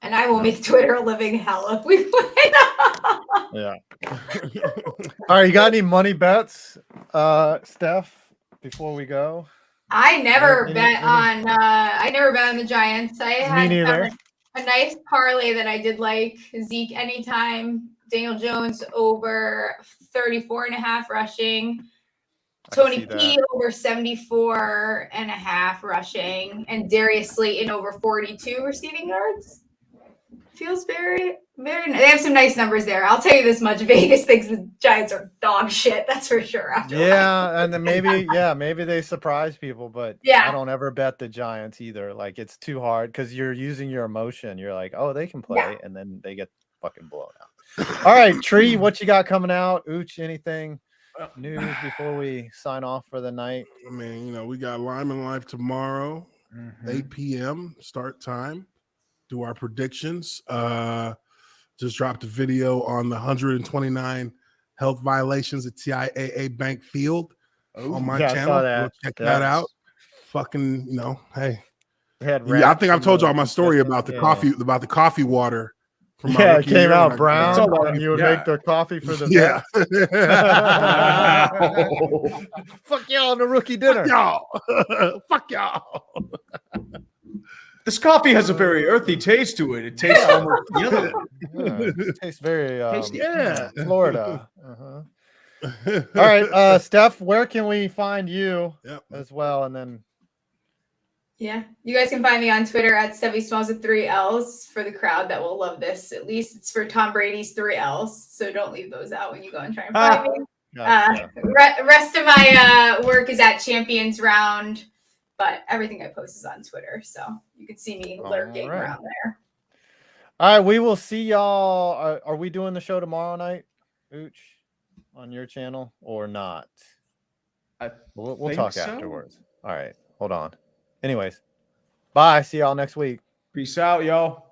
And I will make Twitter a living hell if we win. Yeah. All right, you got any money bets, Steph, before we go? I never bet on the Giants. I had a nice parlay that I did like Zeke anytime, Daniel Jones over 34.5 rushing, Tony P over 74.5 rushing, and Darius Slayton over 42 receiving yards. Feels very, very nice. They have some nice numbers there. I'll tell you this much. Vegas thinks the Giants are dog shit. That's for sure. And then maybe they surprise people, but I don't ever bet the Giants either. Like, it's too hard because you're using your emotion. You're like, oh, they can play, and then they get fucking blown out. All right, Tree, what you got coming out? Ooch, anything news before we sign off for the night? I mean, we got Lyman Live tomorrow, 8 p.m. start time. Do our predictions. Just dropped a video on the 129 health violations at TIAA Bank Field on my channel. Go check that out. Fucking, hey. I think I've told y'all my story about the coffee water. From my it came out brown, and you would make the coffee for the Fuck y'all on the rookie dinner. Fuck y'all. This coffee has a very earthy taste to it. It tastes almost yellow. It tastes very Florida. All right, Steph, where can we find you as well? And then you guys can find me on Twitter at Stevie Smalls with 3 L's for the crowd that will love this. At least it's for Tom Brady's 3 L's, so don't leave those out when you go and try and find me. Rest of my work is at Champions Round. But everything I post is on Twitter, so you can see me lurking around there. All right, we will see y'all. Are we doing the show tomorrow night, Ooch, on your channel or not? We'll talk afterwards. All right, hold on. Anyways, bye. See y'all next week. Peace out, y'all.